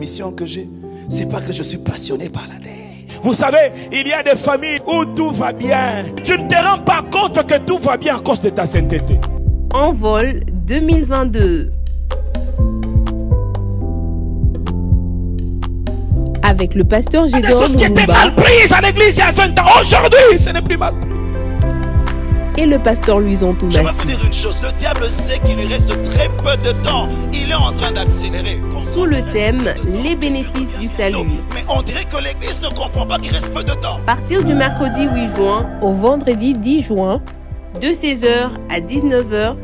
mission que j'ai, c'est pas que je suis passionné par la terre. Vous savez, il y a des familles où tout va bien. Tu ne te rends pas compte que tout va bien à cause de ta sainteté. Envol 2022. Avec le pasteur Gédéon Des choses qui étaient mal prises à l'église il y a 20 ans. Aujourd'hui, ce n'est plus mal. Et le pasteur Louison Toumassi. Je vais vous dire une chose, le diable sait qu'il lui reste très peu de temps. Il est en train d'accélérer. Sous le thème les bénéfices du salut. Mais on dirait que l'église ne comprend pas qu'il reste peu de temps. À partir du mercredi 8 juin au vendredi 10 juin, de 16h à 19h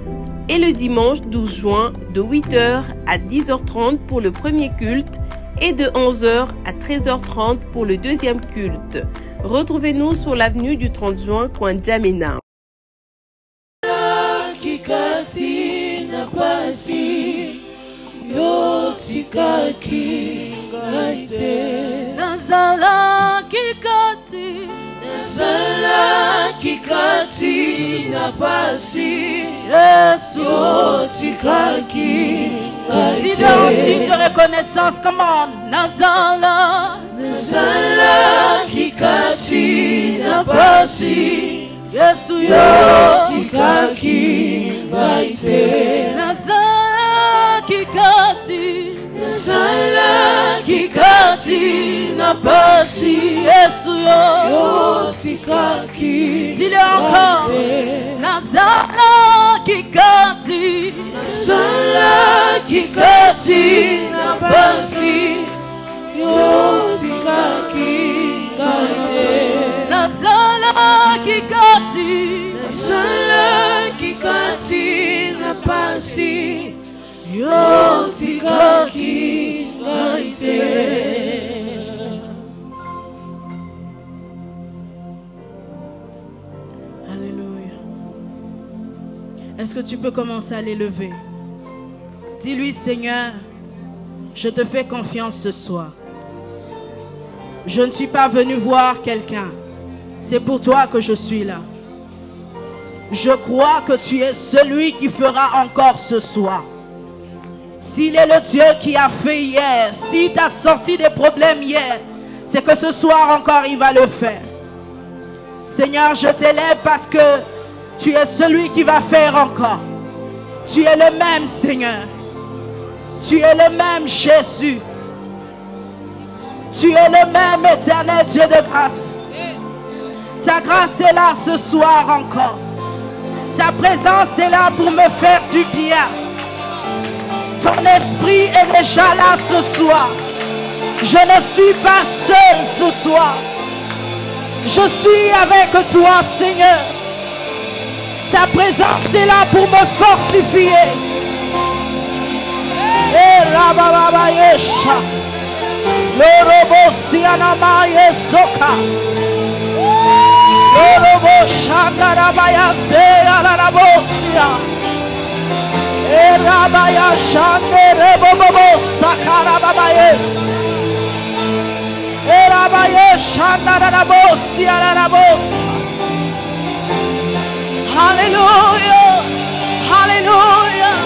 et le dimanche 12 juin de 8h à 10h30 pour le premier culte et de 11h à 13h30 pour le deuxième culte. Retrouvez-nous sur l'avenue du 30 juin, coin Djamena. Nazala kikati na pasi Yesu yotikaki. Dis-le en signe de reconnaissance, come on. Nazala kikati na pasi Yesu yotikaki baite. Nazala kikati na pasi Yesu yotikaki. Dis-le encore. Nazala kikati na pasi yotikaki baite. Nazala kikati na pasi yotikaki baite. Alléluia. Est-ce que tu peux commencer à l'élever? Dis-lui, Seigneur, je te fais confiance ce soir. Je ne suis pas venu voir quelqu'un. C'est pour toi que je suis là. Je crois que tu es celui qui fera encore ce soir. S'il est le Dieu qui a fait hier, s'il t'a sorti des problèmes hier, c'est que ce soir encore il va le faire. Seigneur, je t'élève parce que tu es celui qui va faire encore. Tu es le même, Seigneur. Tu es le même, Jésus. Tu es le même, éternel Dieu de grâce. Ta grâce est là ce soir encore. Ta présence est là pour me faire du bien. Ton esprit est déjà là ce soir. Je ne suis pas seul ce soir. Je suis avec toi, Seigneur. Ta présence est là pour me fortifier. Et Rababa Yesha. Lorobo Sianama Yesoka. Lorobo Shandarabaya Seya Larabosia. E Rabaya Shandarebobo Sakarabayes. E Rabaya Shandarabosia Larabosia. Hallelujah. Hallelujah.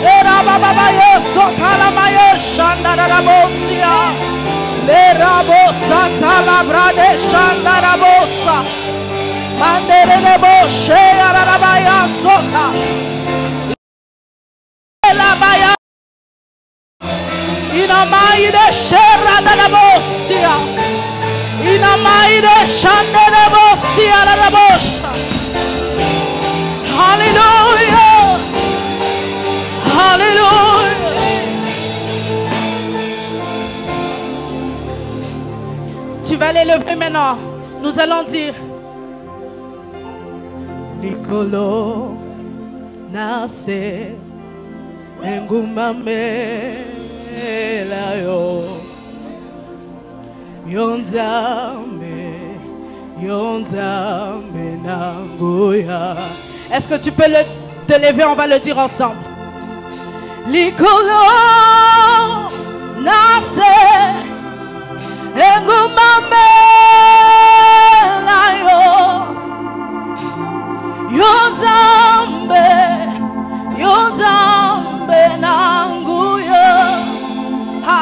Era baba yeso kalamaye shandarabosia. Le rabosa talabrade shandarabosa. Mandere de boshe arabaya soka. La baya. Inamai de sherra darabosia. Inamai de shandarabosia darabosa. Hallelujah. Hallelujah. Tu vas l'élever maintenant. Nous allons dire Nicolo nase engumame layo yonzame nanguya. Est-ce que tu peux te lever? On va le dire ensemble. Licolo nase engumame layo yonzambe nanguya. Ha.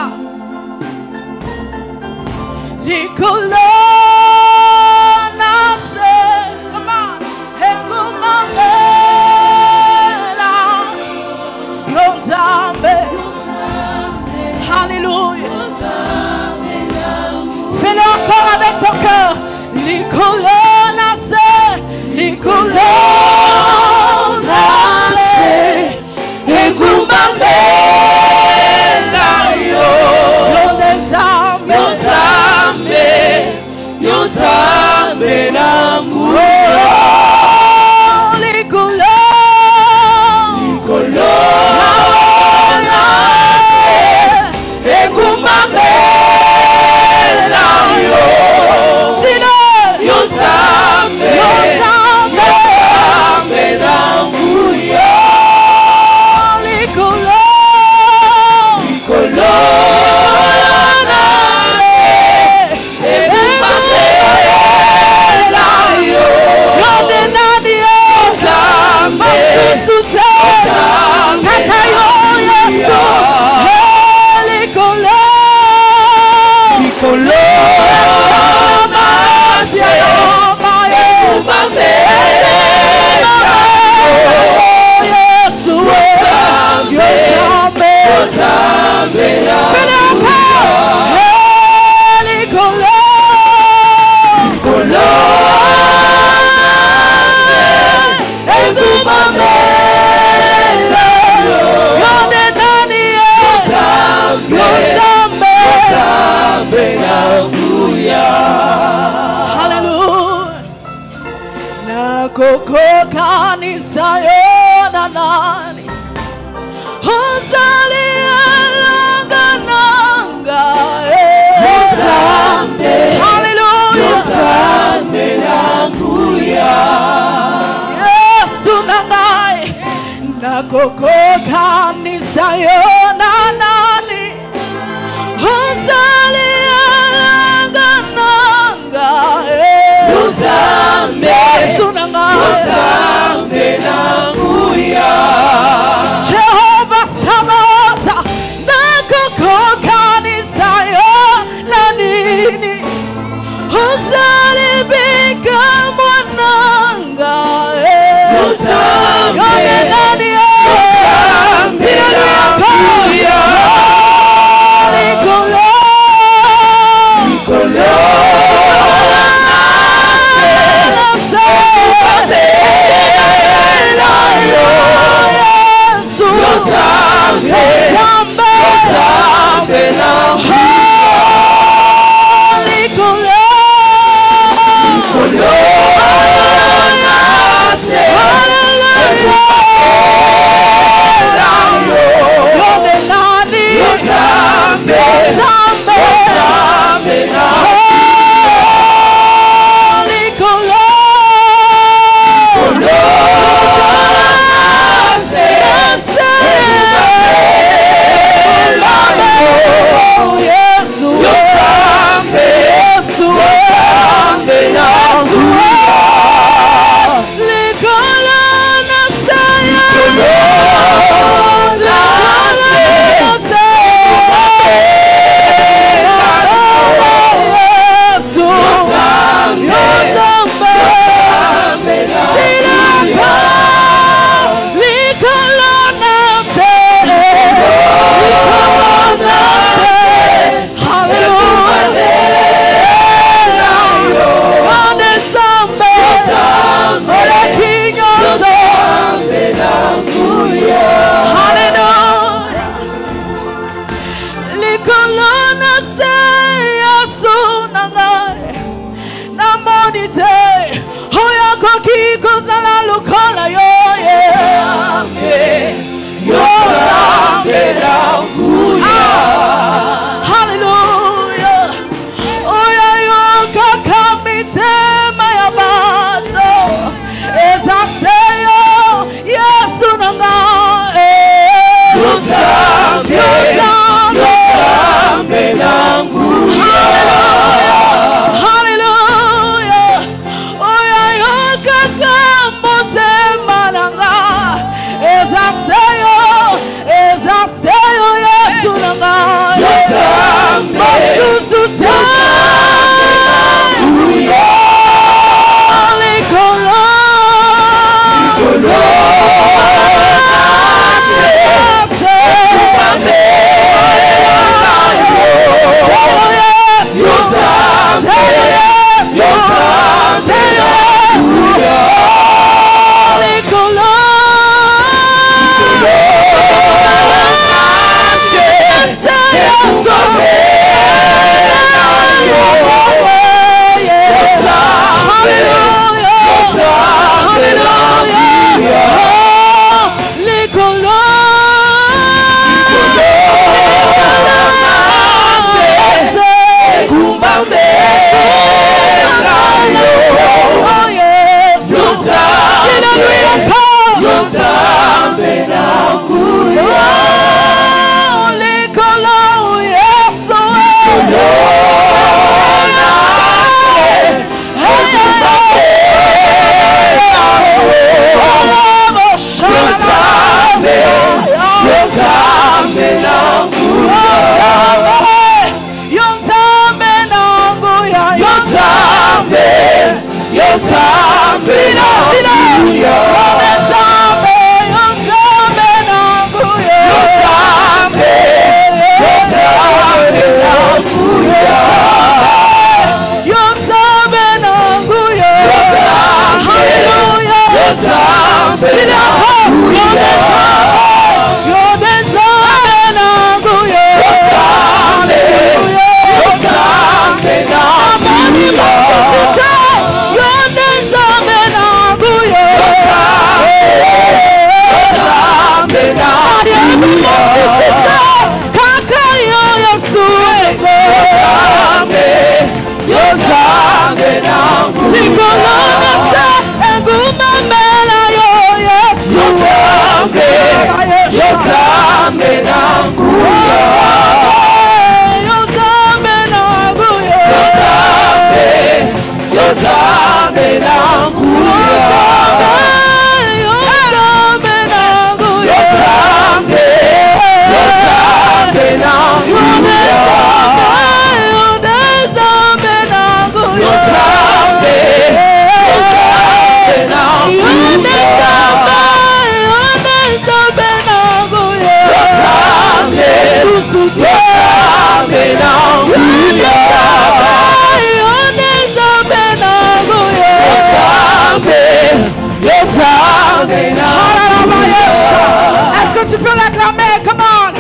Est-ce que tu peux l'acclamer? Come on.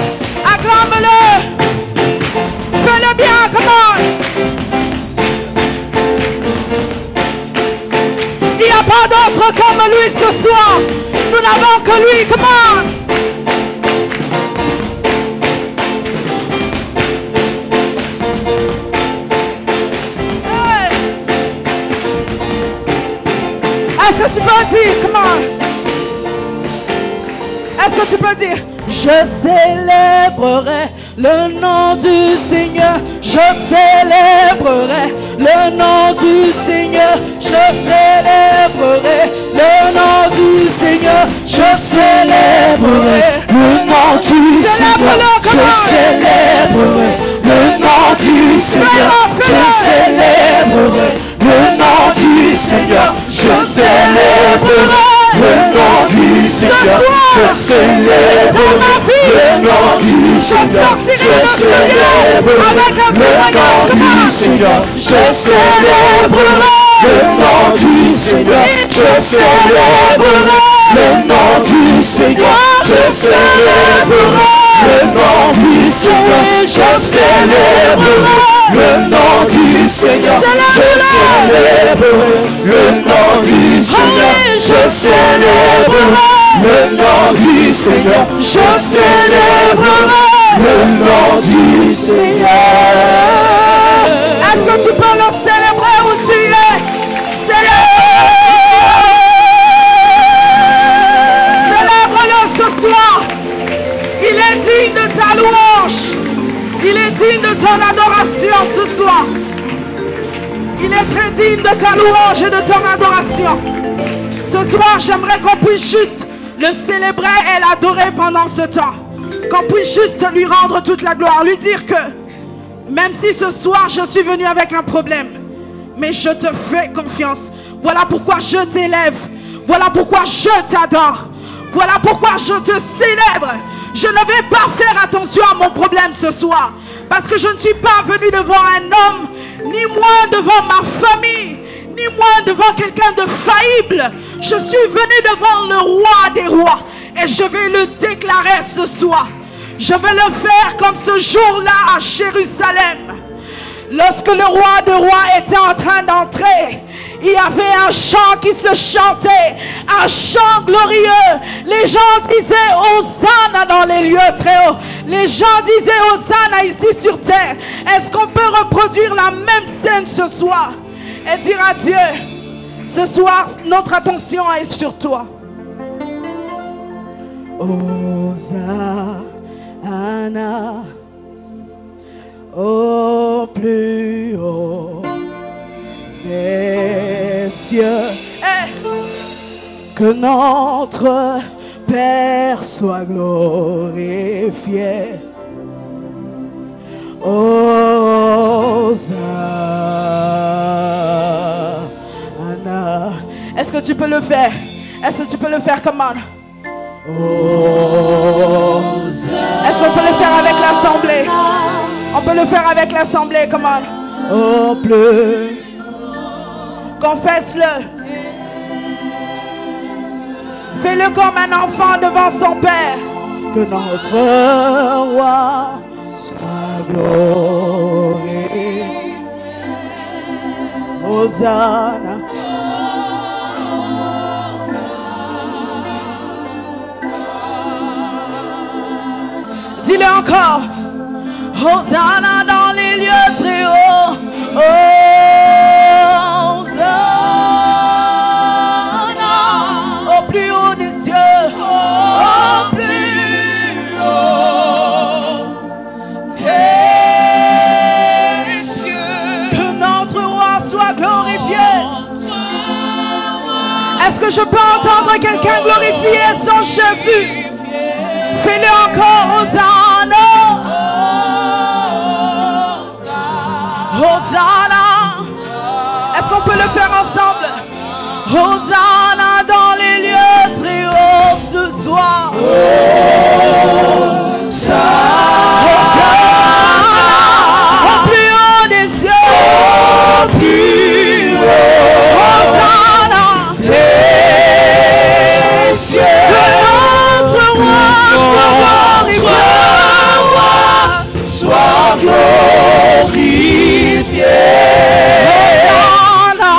Acclame-le. Fais-le bien. Come on. Il n'y a pas d'autre comme lui ce soir. Nous n'avons que lui. Come on. Est-ce que tu peux dire, comment? Est-ce que tu peux dire, je célébrerai le nom du Seigneur, je célébrerai le nom du Seigneur, je célébrerai le nom du Seigneur, je célébrerai le nom du Seigneur, je célébrerai le nom du Seigneur, je célébrerai le nom du Seigneur, je célébrerai le nom du Seigneur, je célébrerai le nom du Seigneur, je célébrerai le nom du Seigneur, je célébrerai le nom du Seigneur, je célébrerai le nom du Seigneur, je célébrerai le nom du Seigneur, je célébrerai le nom du Seigneur, je célébrerai le nom du Seigneur, je célébrerai le nom du Seigneur, je célébrerai le nom du Seigneur. Est-ce que tu peux le célébrer où tu es? Célèbre-le ce soir. Il est digne de ta louange. Il est digne de ton adoration ce soir. Il est très digne de ta louange et de ton adoration. Ce soir, j'aimerais qu'on puisse juste le célébrer et l'adorer pendant ce temps. Qu'on puisse juste lui rendre toute la gloire. Lui dire que même si ce soir je suis venu avec un problème, mais je te fais confiance. Voilà pourquoi je t'élève. Voilà pourquoi je t'adore. Voilà pourquoi je te célèbre. Je ne vais pas faire attention à mon problème ce soir. Parce que je ne suis pas venu devant un homme, ni moins devant ma famille, ni moins devant quelqu'un de faillible. Je suis venu devant le roi des rois. Et je vais le déclarer ce soir. Je vais le faire comme ce jour-là à Jérusalem. Lorsque le roi des rois était en train d'entrer, il y avait un chant qui se chantait, un chant glorieux. Les gens disaient Hosanna dans les lieux très hauts. Les gens disaient Hosanna ici sur terre. Est-ce qu'on peut reproduire la même scène ce soir et dire à Dieu, ce soir notre attention est sur toi. Hosanna au plus haut des cieux, que notre Père soit glorifié. Hosanna tu peux le faire? Est-ce que tu peux le faire? Come on. Est-ce qu'on peut le faire avec l'assemblée? On peut le faire avec l'assemblée. Come on. Oh, plus. Confesse-le. Fais-le comme un enfant devant son Père. Que notre roi soit glorifié. Hosanna. Dis-le encore. Hosanna dans les lieux très hauts. Hosanna au plus haut des cieux. Au plus haut des cieux. Que notre roi soit glorifié. Est-ce que je peux entendre quelqu'un glorifier son Jésus? Fais-le encore, Hosanna. Hosanna. Est-ce qu'on peut le faire ensemble? Hosanna dans les lieux très hauts ce soir. Hosanna au plus haut des cieux. Au plus haut. Hosanna des cieux. Que notre roi soit glorifié. Hosanna.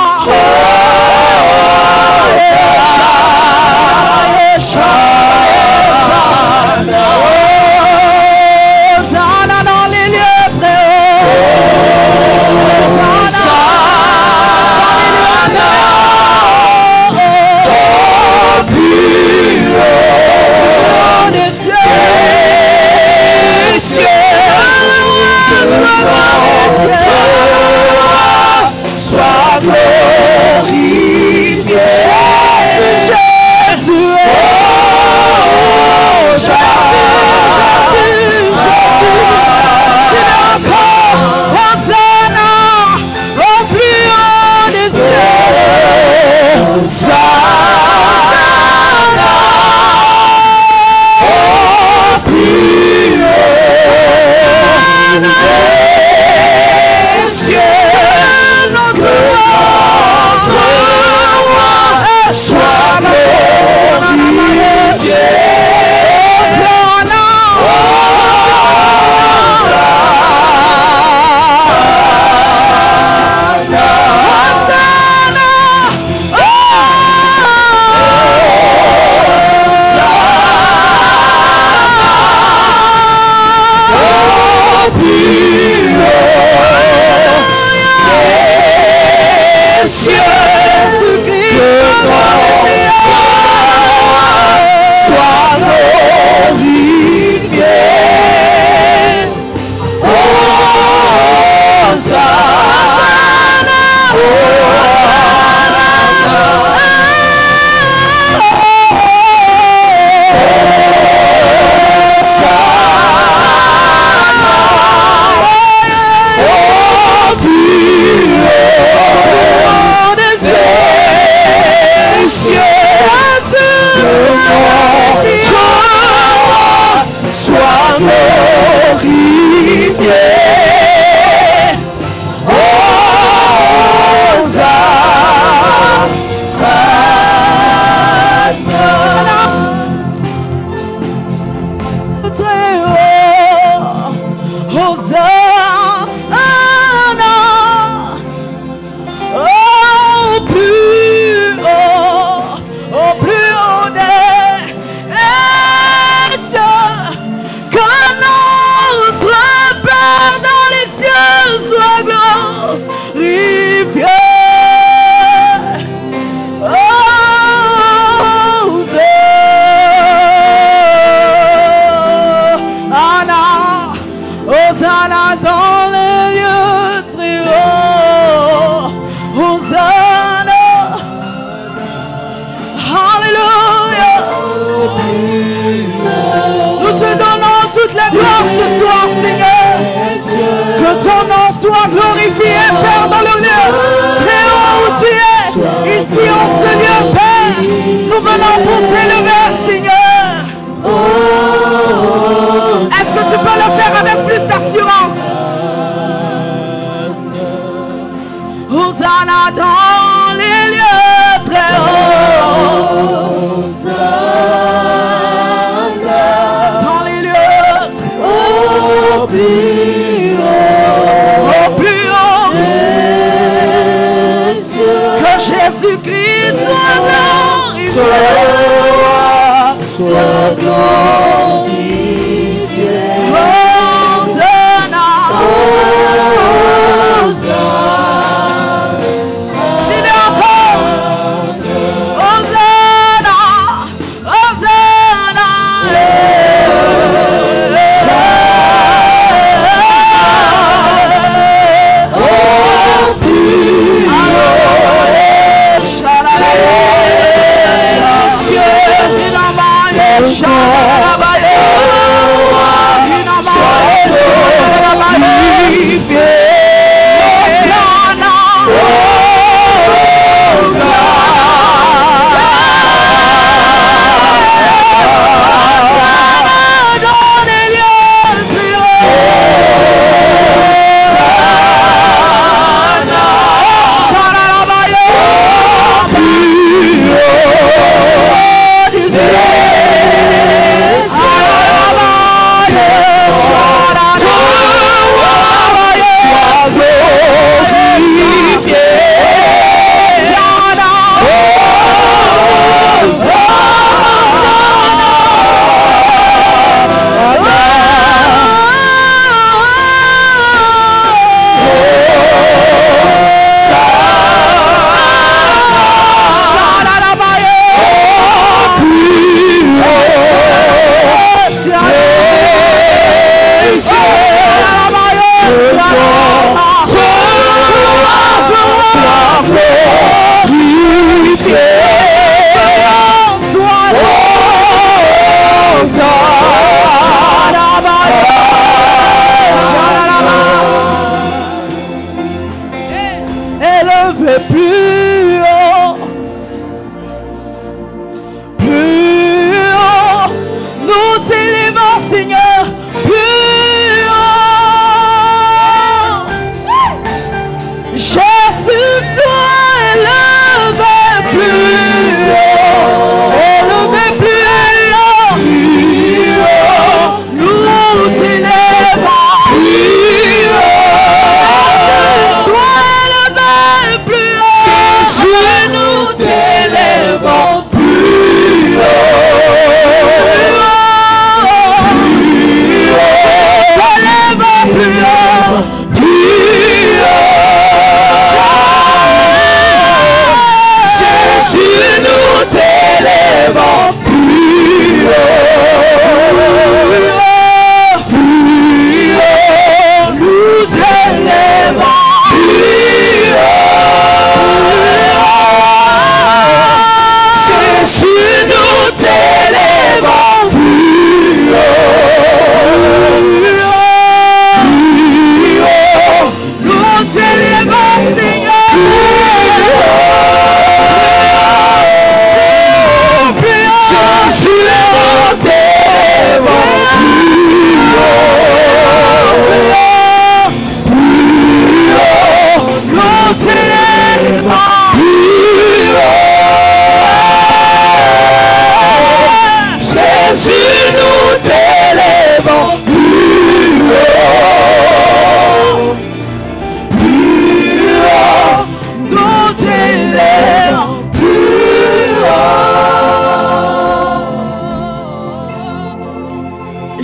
Hosanna dans les lieux très hauts. Hosanna dans les lieux très hauts. Plus haut. Au plus haut. Que Jésus-Christ soit glorifié. Soit glorifié. Hosanna. Dis-le encore. Hosanna. Hosanna. Élevé plus haut, nous t'élevons, Seigneur, plus haut. Jésus soit élevé plus haut, élevé plus haut, nous t'élevons plus haut. Sois élevé plus haut, nous t'élevons plus haut.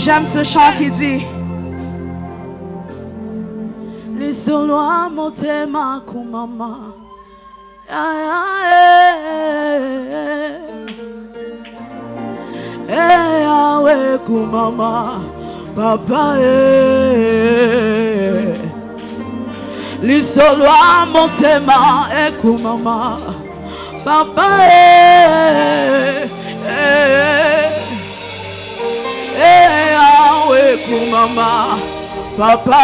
J'aime ce chant qui dit les solos à monter ma kumama. Yahweh kumama papa les solos à monter ma kumama papa Yahweh kumama papa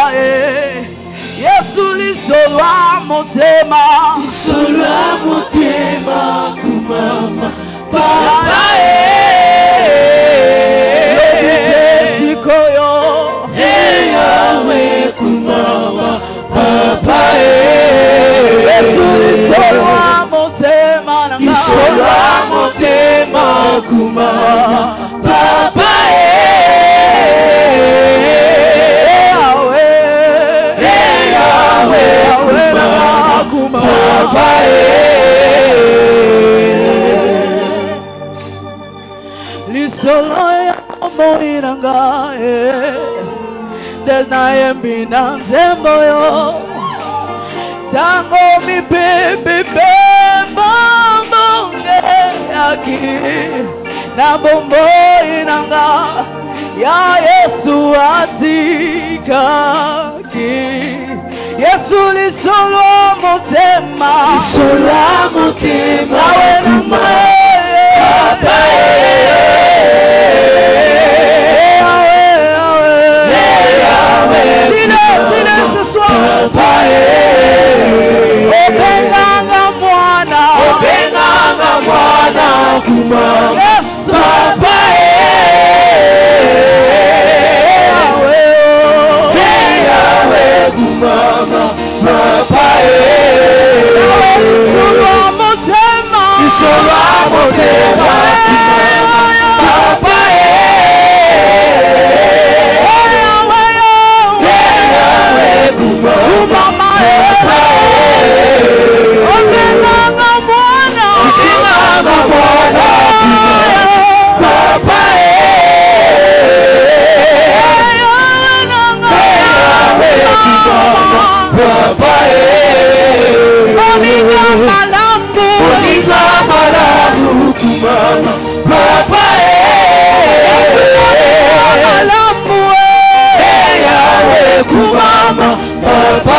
Yesu lisolo a motema kumama papa sikoyo Yahweh kumama papa Yesu Tena mbina nzembo yo tango mi bebe mbonge aki na bombo inanga ya Yesu atikaki Yesu lisolo motema awe nama papa ce soir Obenganga mwana kuma Yes papa Yahweh kumama papa Isolo motema papa Kumama Obenganga mwana papa papa Oninga malambu kumama papa malambu Yahweh kumama papa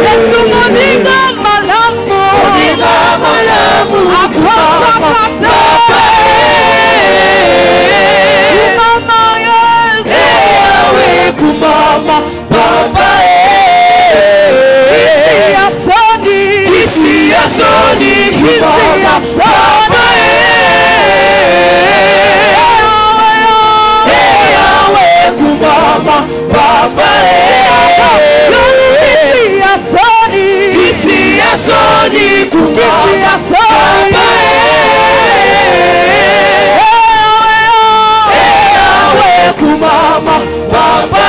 Yesu moninga malambu akosa pata kumama Yesu Yahweh kumama papa kisi ya soni kumama papa Yahweh kumama papa kisi ya soni kumama papa Yahweh kumama papa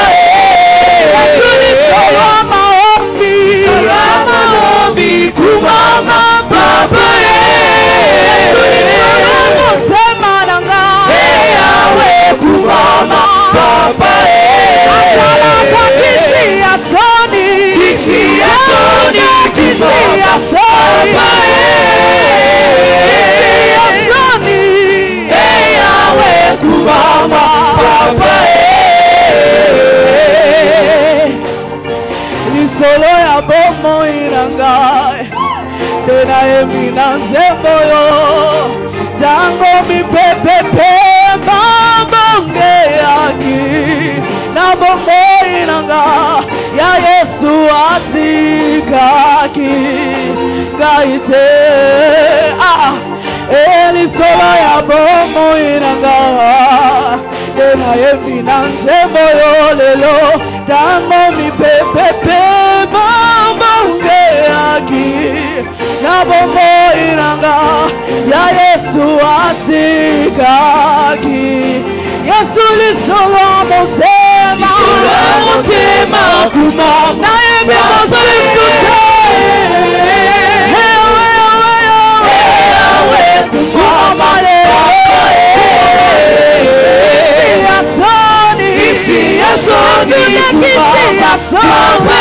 salama ombi kumama papa sema nanga Yahweh kumama papa kisi ya soni Yahweh kumama papa lisolo ya bomo inanga tena emina nzembo yo tango mipepepe mambonge yaki na bombo inanga ya Yesu atikaki gaite lisolo ya bomo inanga tena emina nzembo yo lelo tango mipepepe mambonge yaki na bombo inanga ya Yesu atikaki Yesu lisolo motema kumama na ebe kosisute Yahweh kumama kisi ya soni kumama papa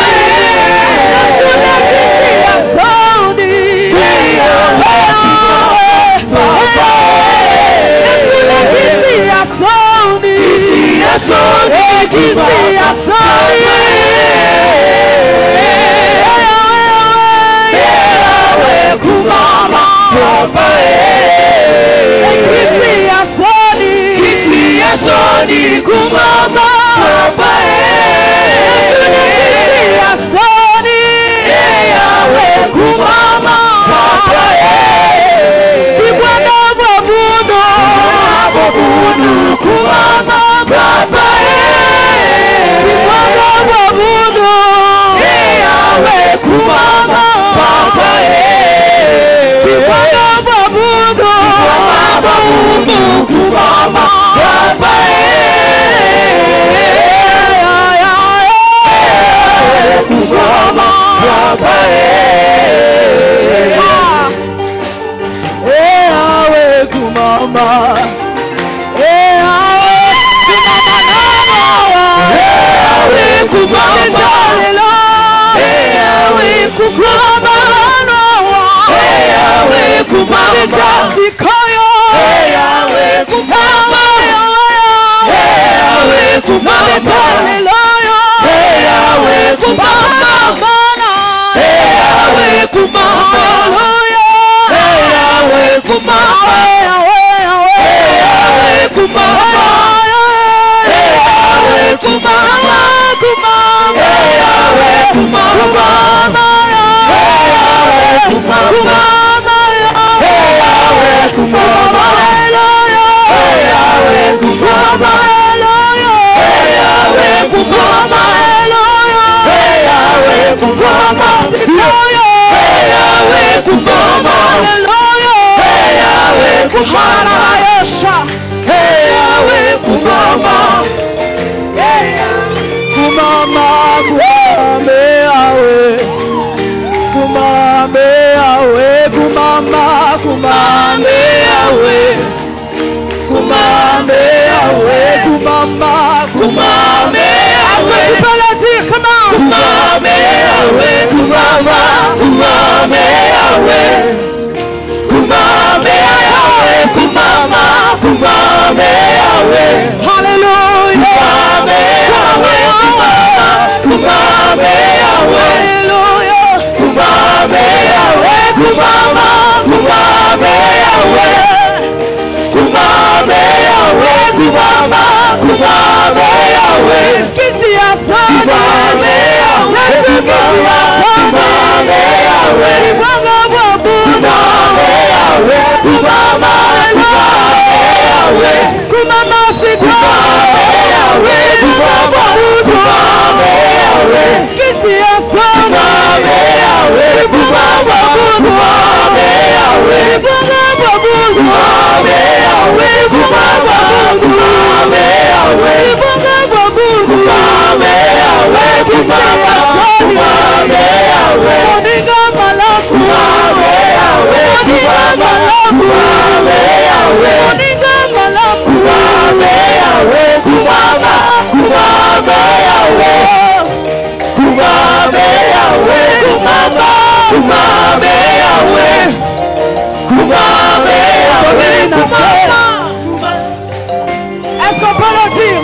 Est-ce qu'on peut le dire?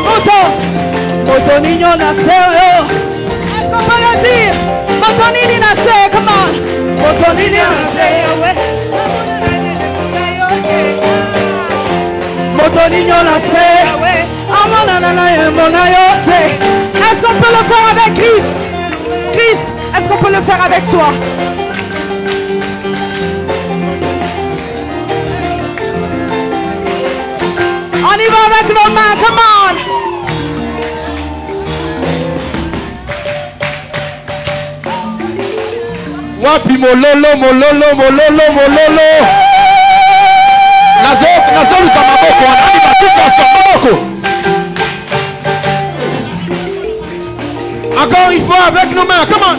Moto niño naseo. Est-ce qu'on peut le dire? Moto nini naseo, come on. Moto nini naseo. Moto niño naseo. Est-ce qu'on peut le faire avec Chris? Chris, est-ce qu'on peut le faire avec toi? On y va avec nos mains, come on. Wapi mololo. Nazo luka maboko, on va tous ensemble maboko. Encore une fois avec nos mains, come on.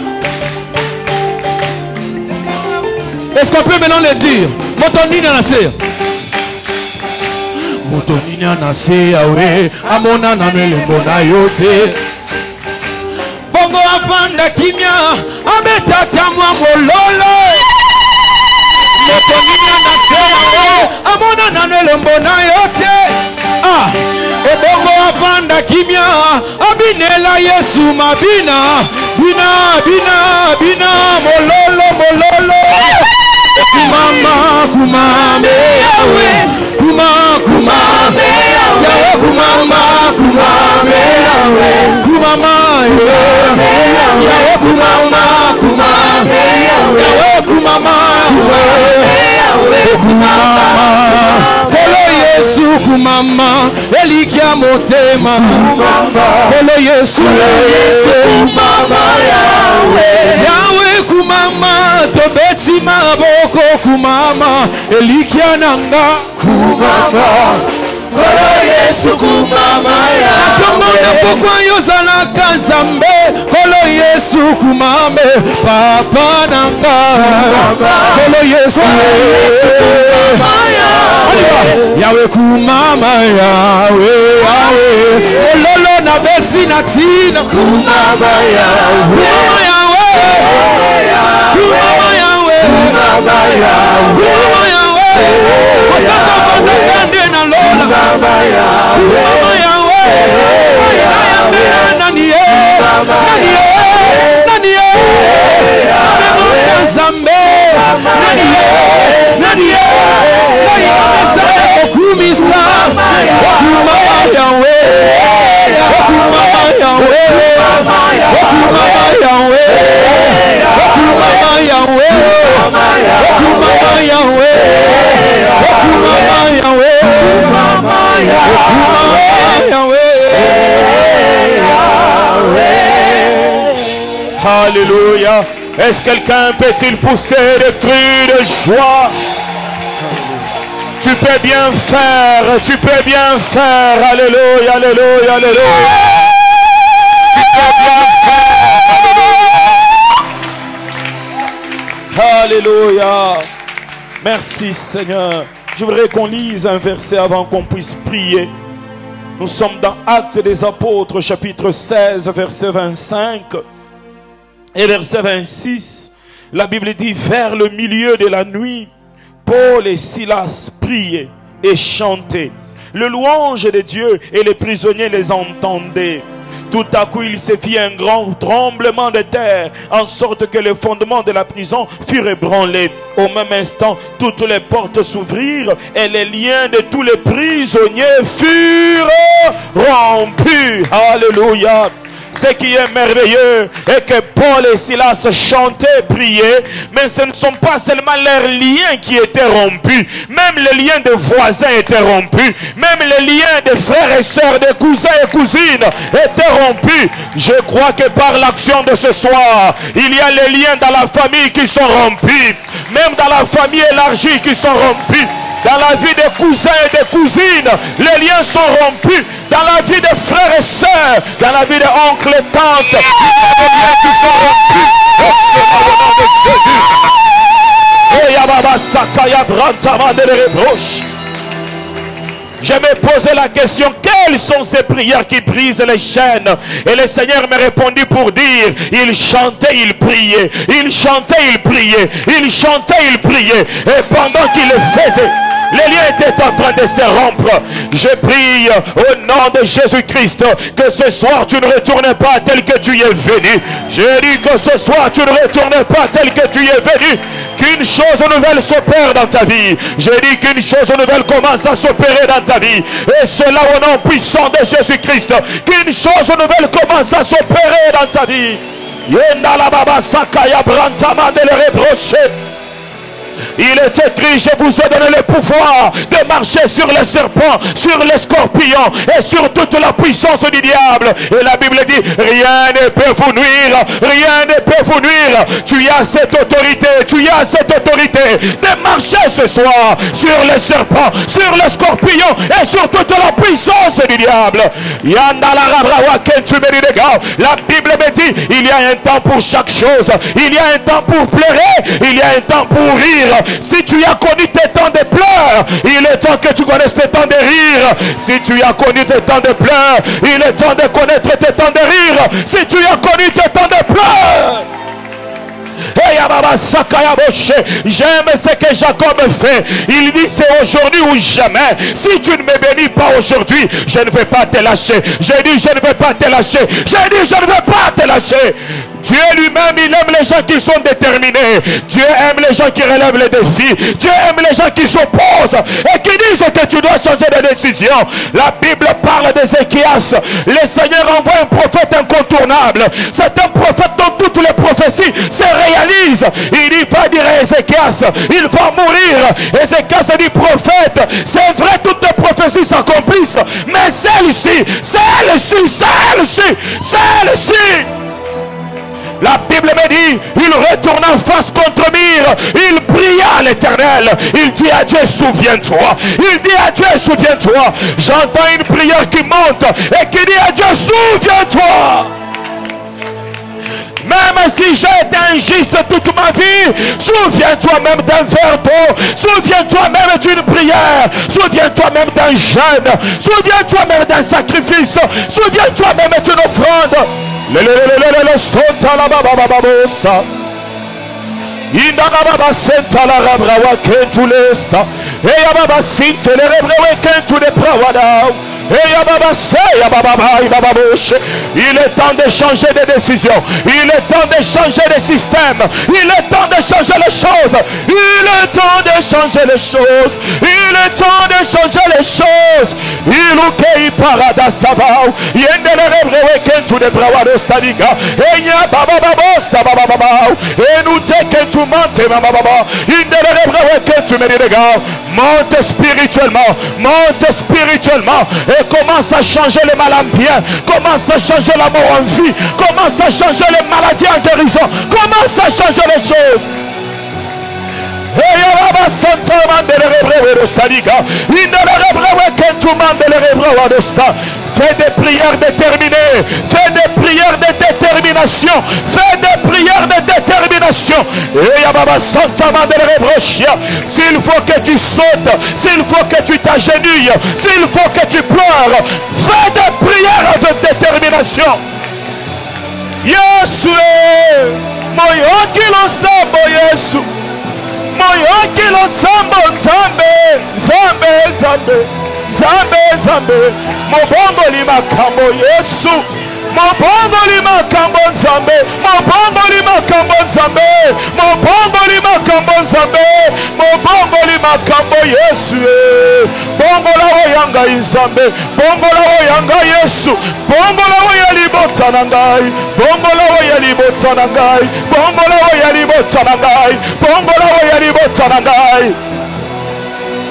Est-ce qu'on peut maintenant le dire? Motoni nanase. Motoni nanase awe, amona namele mbona yote. Bongo afanda kimya, abetata mwa mololo. Motoni nanase awe, amona namele mbona yote. Bongo afanda kimya, abinela Yesu mabina. Bina, mololo. Kumame yawe, kumame yawe, kumame yawe, kumama yawe, kumama Polo Yesu kumama, elikia motema Polo Yesu kumama yawe kumama, tobeti maboko kumama, elikia nanga kumama Polo Yesu kumama yawe Atomona pokwa yozala kanzambe Polo Yesu kumame, papa nanga Polo Yesu kumama yawe Yawe kumama yawe Ololo na beti na tina kumama yawe Kumama yawe Kumama yawe Kumama yawe Wasaka banda kande na lola Kumama yawe Naniye Memonda zambe Naniye Okumisa Okumama yawe Okumama yawe Okumama yawe Alléluia. Est-ce que quelqu'un peut-il pousser des cris de joie? Tu peux bien faire, tu peux bien faire. Alléluia, alléluia, alléluia. Tu peux bien faire. Alléluia. Merci Seigneur. Je voudrais qu'on lise un verset avant qu'on puisse prier. Nous sommes dans Actes des Apôtres, chapitre 16, verset 25 et verset 26. La Bible dit, vers le milieu de la nuit, Paul et Silas priaient et chantaient le louange de Dieu, et les prisonniers les entendaient. Tout à coup, il se fit un grand tremblement de terre, en sorte que les fondements de la prison furent ébranlés. Au même instant, toutes les portes s'ouvrirent et les liens de tous les prisonniers furent rompus. Alléluia. Ce qui est merveilleux est que Paul et Silas chantaient, priaient, mais ce ne sont pas seulement leurs liens qui étaient rompus, même les liens de voisins étaient rompus, même les liens de frères et sœurs, de cousins et cousines étaient rompus. Je crois que par l'action de ce soir, il y a les liens dans la famille qui sont rompus, même dans la famille élargie qui sont rompus. Dans la vie des cousins et des cousines, les liens sont rompus. Dans la vie des frères et sœurs, dans la vie des oncles et tantes, les liens qui sont rompus. Au nom de Jésus. Je me posais la question, quelles sont ces prières qui brisent les chaînes? Et le Seigneur me répondit pour dire, il chantait, il priait. Il chantait, il priait. Il chantait, il priait. Et pendant qu'il le faisait, les liens étaient en train de se rompre. Je prie au nom de Jésus-Christ que ce soir tu ne retournes pas tel que tu y es venu. Je dis que ce soir tu ne retournes pas tel que tu y es venu. Qu'une chose nouvelle s'opère dans ta vie. Je dis qu'une chose nouvelle commence à s'opérer dans ta vie. Et cela au nom puissant de Jésus-Christ. Qu'une chose nouvelle commence à s'opérer dans ta vie. Il est écrit, je vous ai donné le pouvoir de marcher sur les serpents, sur les scorpions et sur toute la puissance du diable. Et la Bible dit, rien ne peut vous nuire, rien ne peut vous nuire. Tu as cette autorité, tu as cette autorité de marcher ce soir sur les serpents, sur les scorpions et sur toute la puissance du diable. La Bible me dit, il y a un temps pour chaque chose, il y a un temps pour pleurer, il y a un temps pour rire. Si tu as connu tes temps de pleurs, il est temps que tu connaisses tes temps de rire. Si tu as connu tes temps de pleurs, il est temps de connaître tes temps de rire. Si tu as connu tes temps de pleurs, j'aime ce que Jacob fait. Il dit, c'est aujourd'hui ou jamais. Si tu ne me bénis pas aujourd'hui, je ne vais pas te lâcher. J'ai dit, je ne vais pas te lâcher. J'ai dit, je ne vais pas te lâcher. Dieu lui-même, il aime les gens qui sont déterminés. Dieu aime les gens qui relèvent les défis. Dieu aime les gens qui s'opposent et qui disent que tu dois changer de décision. La Bible parle d'Ézéchias. Le Seigneur envoie un prophète incontournable. C'est un prophète dont toutes les prophéties se réalisent. Il va dire à Ézéchias, il va mourir. Ézéchias dit, prophète, c'est vrai, toutes les prophéties s'accomplissent, mais celle-ci, la Bible me dit, il retourna face contre mur, il pria à l'Éternel, il dit à Dieu, souviens-toi, il dit à Dieu, souviens-toi. J'entends une prière qui monte et qui dit à Dieu, souviens-toi. Même si j'ai été injuste toute ma vie, souviens-toi même d'un verre d'eau, souviens-toi même d'une prière, souviens-toi même d'un jeûne, souviens-toi même d'un sacrifice, souviens-toi même d'une offrande. Il est temps de changer de décision. Il est temps de changer de système. Il est temps de changer les choses. Il est temps de changer les choses. Il est temps de changer les choses. Il est paradas tabau. Yendele rebreweken tu de brawado stadiga. Enya baba babos tababa babau. Enu teke tu mante mama baba. Indele Monte spirituellement et commence à changer le mal en bien, commence à changer la mort en vie, commence à changer les maladies en guérison, commence à changer les choses. Fais des prières déterminées, fais des prières de détermination, fais des prières de détermination. S'il faut que tu sautes, s'il faut que tu t'agenouilles, s'il faut que tu pleures, fais des prières avec détermination. Yesu, moyokilo sambo Yesu, moyokilo sambo Nzambe, Nzambe, Nzambe. Zambe, Zambe, mobongo limakambo Yesu, mobongo limakambo Nzambe, mobongo limakambo Nzambe, mobongo limakambo Nzambe, mobongo limakambo Yesu, bongo la oyanga Nzambe, bongo la oyanga Yesu, bongo la oyalibota na ngai, bongo la oyalibota na ngai, bongo la oyalibota na ngai, bongo la oyalibota na ngai.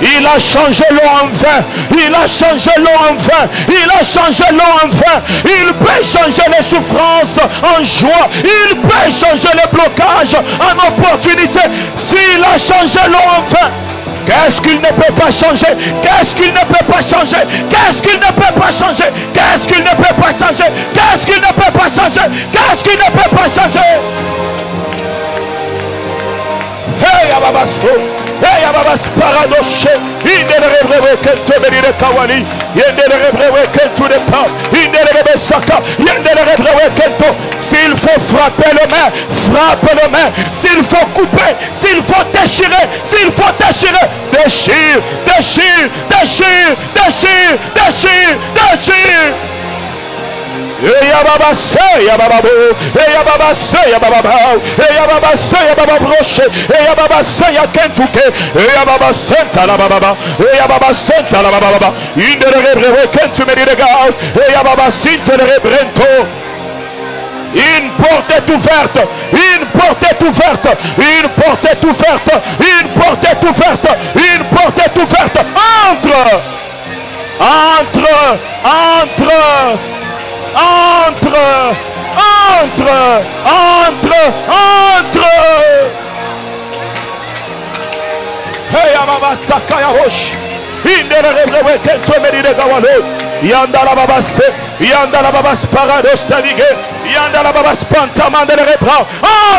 Il a changé l'eau en vin. Il a changé l'eau en vin. Il a changé l'eau en vin. Il peut changer les souffrances en joie. Il peut changer les blocages en opportunité. S'il a changé l'eau en vin, qu'est-ce qu'il ne peut pas changer? Qu'est-ce qu'il ne peut pas changer? Qu'est-ce qu'il ne peut pas changer? Qu'est-ce qu'il ne peut pas changer? Qu'est-ce qu'il ne peut pas changer? Qu'est-ce qu'il ne peut pas changer? Hey, Ababaso. Hey, Ababas paradoxe, il ne rêverait que tu bénire Kawali, il ne rêverait que tu ne pas, il ne rêverait Saka, il ne rêverait que tu. S'il faut frapper le main, frappe le main. S'il faut couper, s'il faut déchirer, s'il faut déchirer, déchire, déchire, déchire, déchire, déchire, déchire. Ya baba se ya baba bo, ya baba se ya baba ba, ya baba se ya baba broche, ya baba se ya kentuke, ya baba senta la baba ba, ya baba senta la baba ba. Inde le rebre kentu me dire gars, ya baba sinte le rebrento. Une porte est ouverte, une porte est ouverte, une porte est ouverte, une porte est ouverte, une porte est ouverte. Entre, entre, entre. Entre, entre, entre, entre. Hey, Ababa Sakaya Roche. Indere Kenzo Medine Gawalo. Yandala Babas, Yandala Babas Parados Talige, Yandala Babas Pantaman de Rebra.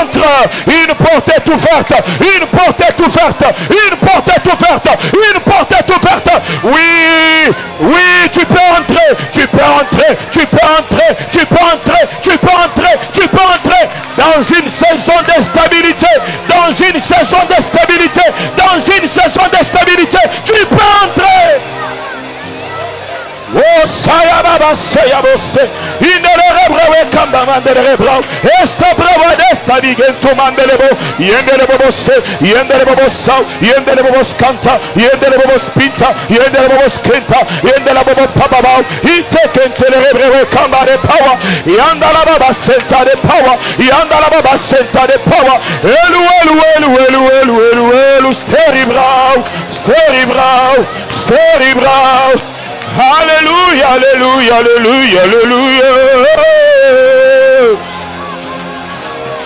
Entre, une porte est ouverte, une porte est ouverte, une porte est ouverte, une porte est ouverte. Oui, oui, tu peux entrer, tu peux entrer, tu peux entrer, tu peux entrer, tu peux entrer, tu peux entrer dans une saison de stabilité, dans une saison de stabilité, dans une saison de stabilité, tu peux entrer. Oh, saya baba saya bosse. Indere rebre kamba mandere rebra. Esta brava desta digento mandelebo. Yendere bosse, yendere bossa, yendere bobos canta, yendere bobos pinta, yendere bobos kenta, yendere bobo papa. Itekente rebre kamba de power. Yandala baba senta de power. Yandala baba senta de power. Elu elu elu elu elu elu elu steri brau, steri brau, steri brau. Alléluia, alléluia, alléluia, alléluia.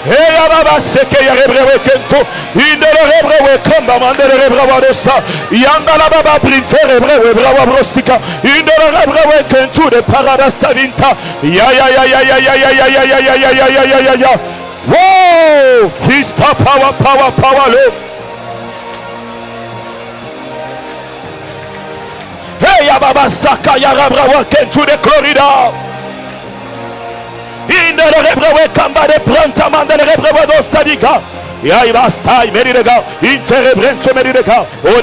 Et la baba seke ya rebrewe kento. Indele rebrewe kamba mandele rebrewa dosta. Yanda la baba brinte rebrewe brawa brostika. Indele rebrewe kento de paradasta vinta. Ya ya ya ya ya ya ya ya ya ya ya ya ya ya ya ya. Wow! He's the power, power, power, Lord. Hey, Ababa Saka Yarabrawa Kentu de Florida. In the Rebrewe Kamba de Prantaman de Rebrewe Dostadika. Au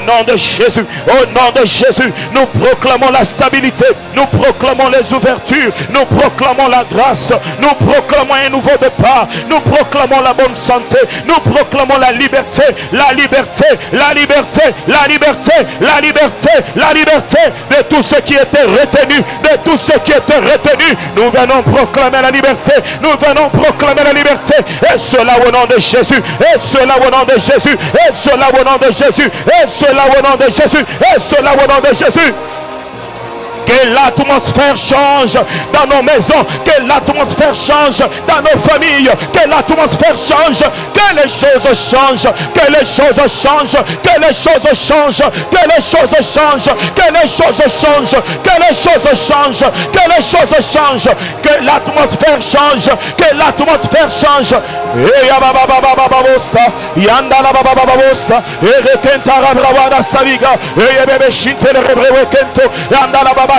nom de Jésus, au nom de Jésus, nous proclamons la stabilité, nous proclamons les ouvertures, nous proclamons la grâce, nous proclamons un nouveau départ, nous proclamons la bonne santé, nous proclamons la liberté, la liberté, la liberté, la liberté, la liberté, la liberté de tout ce qui était retenu, de tout ce qui était retenu. Nous venons proclamer la liberté, Nous venons proclamer la liberté. Et cela au nom de Jésus. Et cela au nom de Jésus. Et cela au nom de Jésus. Et cela au nom de Jésus. Et cela au nom de Jésus. Que l'atmosphère change dans nos maisons, que l'atmosphère change dans nos familles, que l'atmosphère change, que les choses changent, que les choses changent, que les choses changent, que les choses changent, que les choses changent, que les choses changent, que les choses changent, que l'atmosphère change, que l'atmosphère change.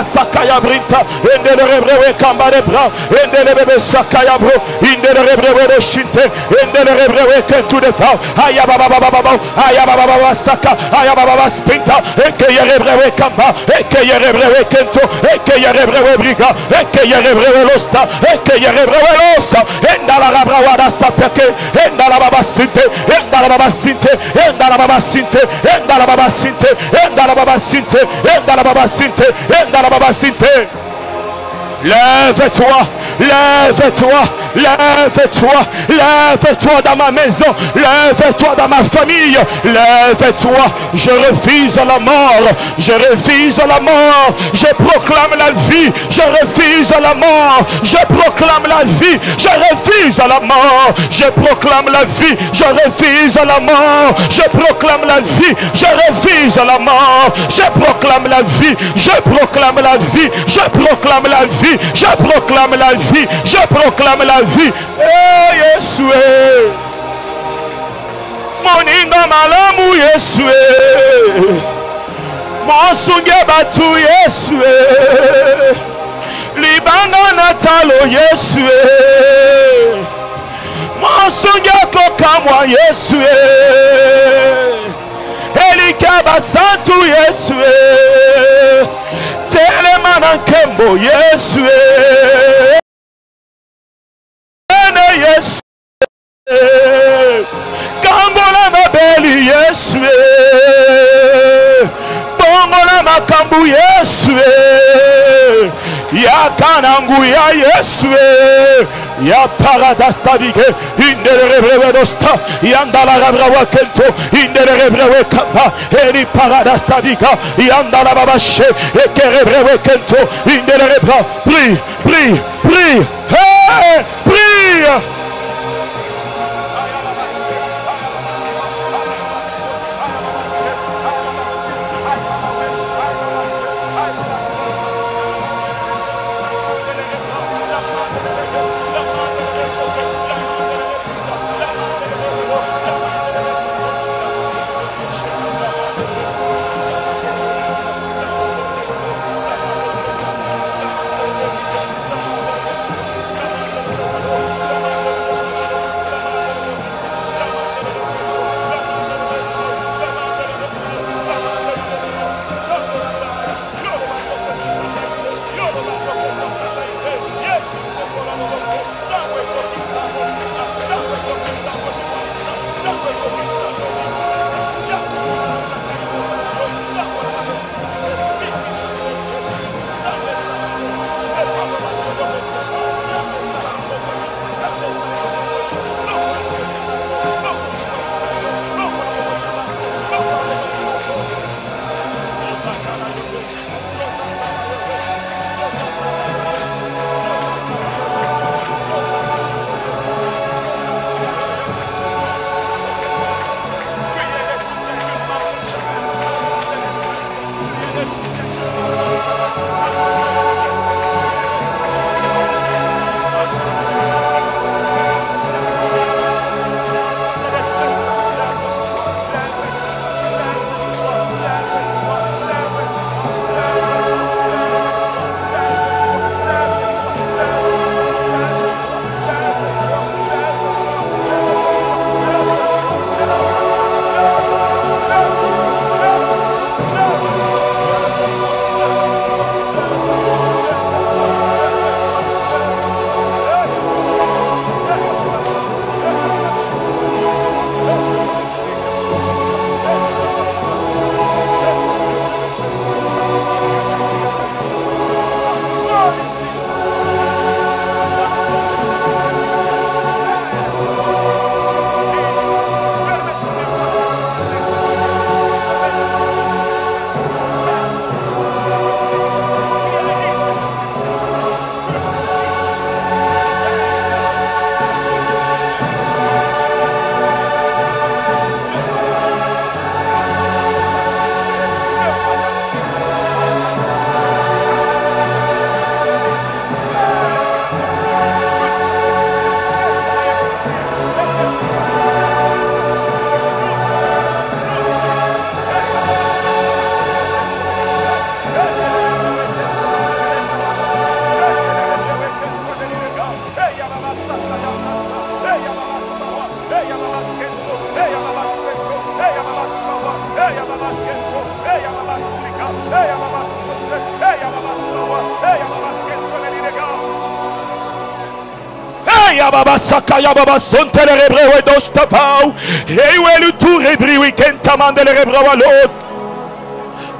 Et Sakaya Brinta, Endele Rebrewe Kambare Bra, Endele Bebe Sakaya Bro, Indele Rebrewe Shinte, Endele Rebrewe Kentu de Pau, Aya Baba Baba, Aya Baba Saka, Aya Baba Spinta, Ekeye Rebrewe Kamba, Ekeye Rebrewe Kento, Ekeye Rebrewe Briga, Ekeye Rebrewe Losta, Ekeye Rebrewe Losta, Endala Rabrawada Stapeke, Endala Baba Sinte, Endala Baba Sinte, Endala Baba Sinte, Endala Baba Sinte, Endala Baba Sinte, Endala Baba Sinte, Endala Baba Sinte. Lève-toi, lève-toi, lève-toi, lève-toi dans ma maison, lève-toi dans ma famille, lève-toi. Je refuse la mort, je refuse la mort, je proclame la vie, je refuse la mort, je proclame la vie, je refuse la mort, je proclame la vie, je refuse la mort, je proclame la vie, je refuse la mort, je proclame la vie, je proclame la vie, je proclame la vie. Je proclame la vie, je proclame la vie. Eh Yeshua, moninga malamu Yeshua, monsunge batu Yeshua, libanga natalo Yeshua, monsunge kokamwa Yeshua, elikaba santu Yeshua. Telemana kembo Yesu ene Yesu kambola mabeli Yesu bongola makambu Yesu ya kanangu ya Yesu ya paradastabike indele rebrewe dosta yandala rabrawa kento indele rebrewe kamba eri paradastabika yandala babashe eke rebrewe kento indele rebra. Prie, prie, prie, hey, prie.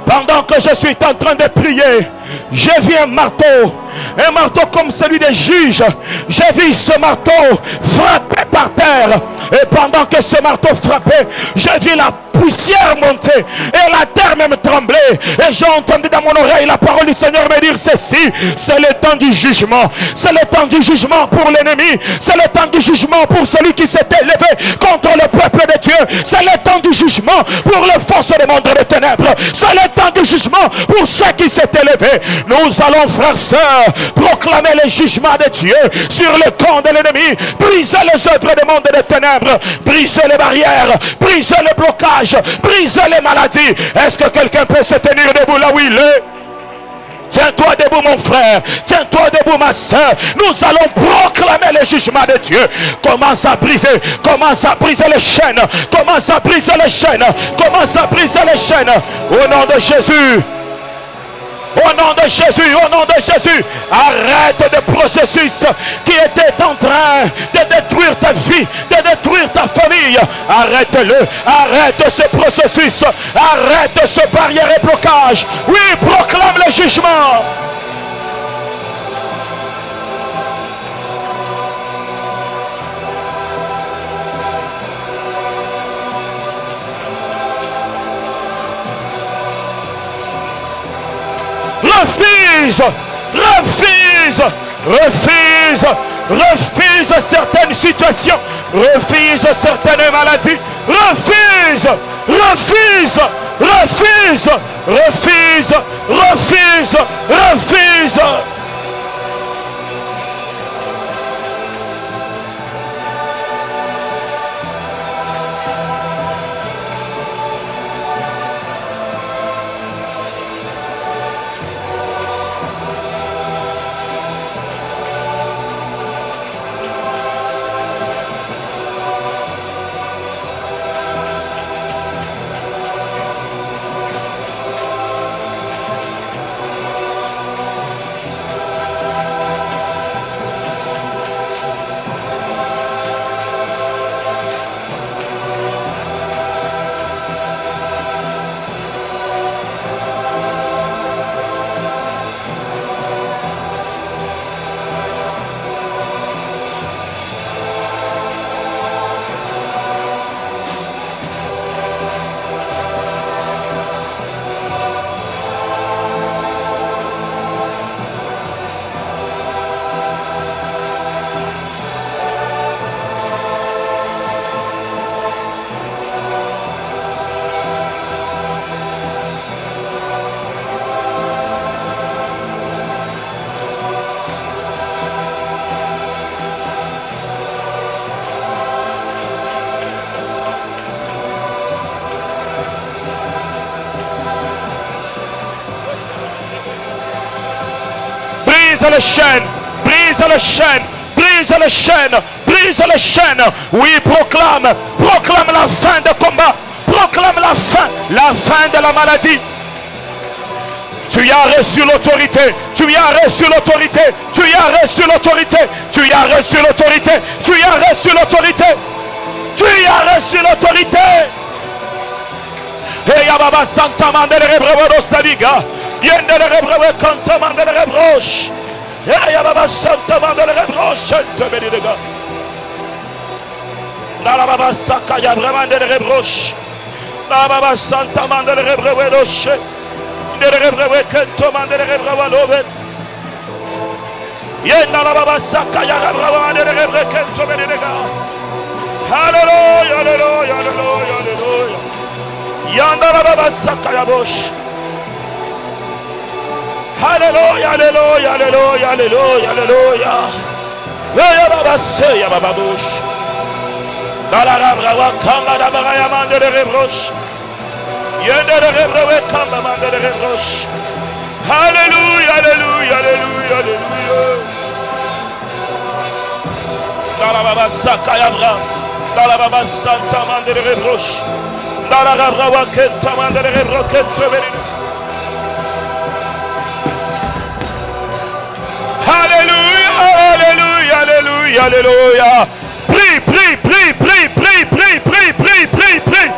Pendant que je suis en train de prier, j'ai vu un marteau comme celui des juges. J'ai vu ce marteau frapper par terre. Et pendant que ce marteau frappait, j'ai vu la poussière monter et la terre même trembler. Et j'ai entendu dans mon oreille la parole du Seigneur me dire ceci: c'est le temps du jugement. C'est le temps du jugement pour l'ennemi. C'est le temps du jugement pour celui qui s'est élevé contre le peuple de Dieu. C'est le temps du jugement pour les forces des mondes des ténèbres. C'est le temps du jugement pour ceux qui s'est élevé. Nous allons, frères, sœurs, proclamer le jugement de Dieu sur le camp de l'ennemi. Briser les œuvres des mondes des ténèbres. Briser les barrières. Briser les blocages. Briser les maladies. Est-ce que quelqu'un peut se tenir debout là où il est? Tiens-toi debout, mon frère. Tiens-toi debout, ma soeur. Nous allons proclamer le jugement de Dieu. Commence à briser. Commence à briser les chaînes. Commence à briser les chaînes. Commence à briser les chaînes. Au nom de Jésus. Au nom de Jésus, au nom de Jésus, arrête le processus qui était en train de détruire ta vie, de détruire ta famille. Arrête-le, arrête ce processus, arrête ce barrière et blocage. Oui, proclame le jugement. Refuse, refuse, refuse, refuse certaines situations, refuse certaines maladies, refuse, refuse, refuse, refuse, refuse, refuse. Brise les chaînes, brise les chaînes, brise les chaînes, brise les chaînes. Oui, proclame, proclame la fin du combat, proclame la fin de la maladie. Tu y as reçu l'autorité, tu y as reçu l'autorité, tu y as reçu l'autorité, tu y as reçu l'autorité, tu y as reçu l'autorité, tu y as reçu l'autorité. Et Yababa Santa Mandele Rebrevodos Tabiga, Yendele Rebrevo Kanta Mandele Rebroche, et Yababa Santa Mandele Rebroche, te bénira. La Baba Saka Yabramandele Rebroche, la Baba Santa Mandele Rebrevodos. Hallelujah, hallelujah, hallelujah, hallelujah. Yanda Baba Sakaya Bosh. Hallelujah, hallelujah, hallelujah, hallelujah, hallelujah. Ya Baba Seya Baba Bosh. Dala Rabrawa Kamba Dabara Yamande de Rebroche. Hallelujah, hallelujah, hallelujah, hallelujah. Dans la Baba Sakayabra, dans la baba santa mandere rebroche. Dara rabrawa kenta mandere rebroche beri. Alléluia, alléluia, alléluia, alléluia. Prie, prie, prie, prie, prie, prie, prie, prie, prie, prie.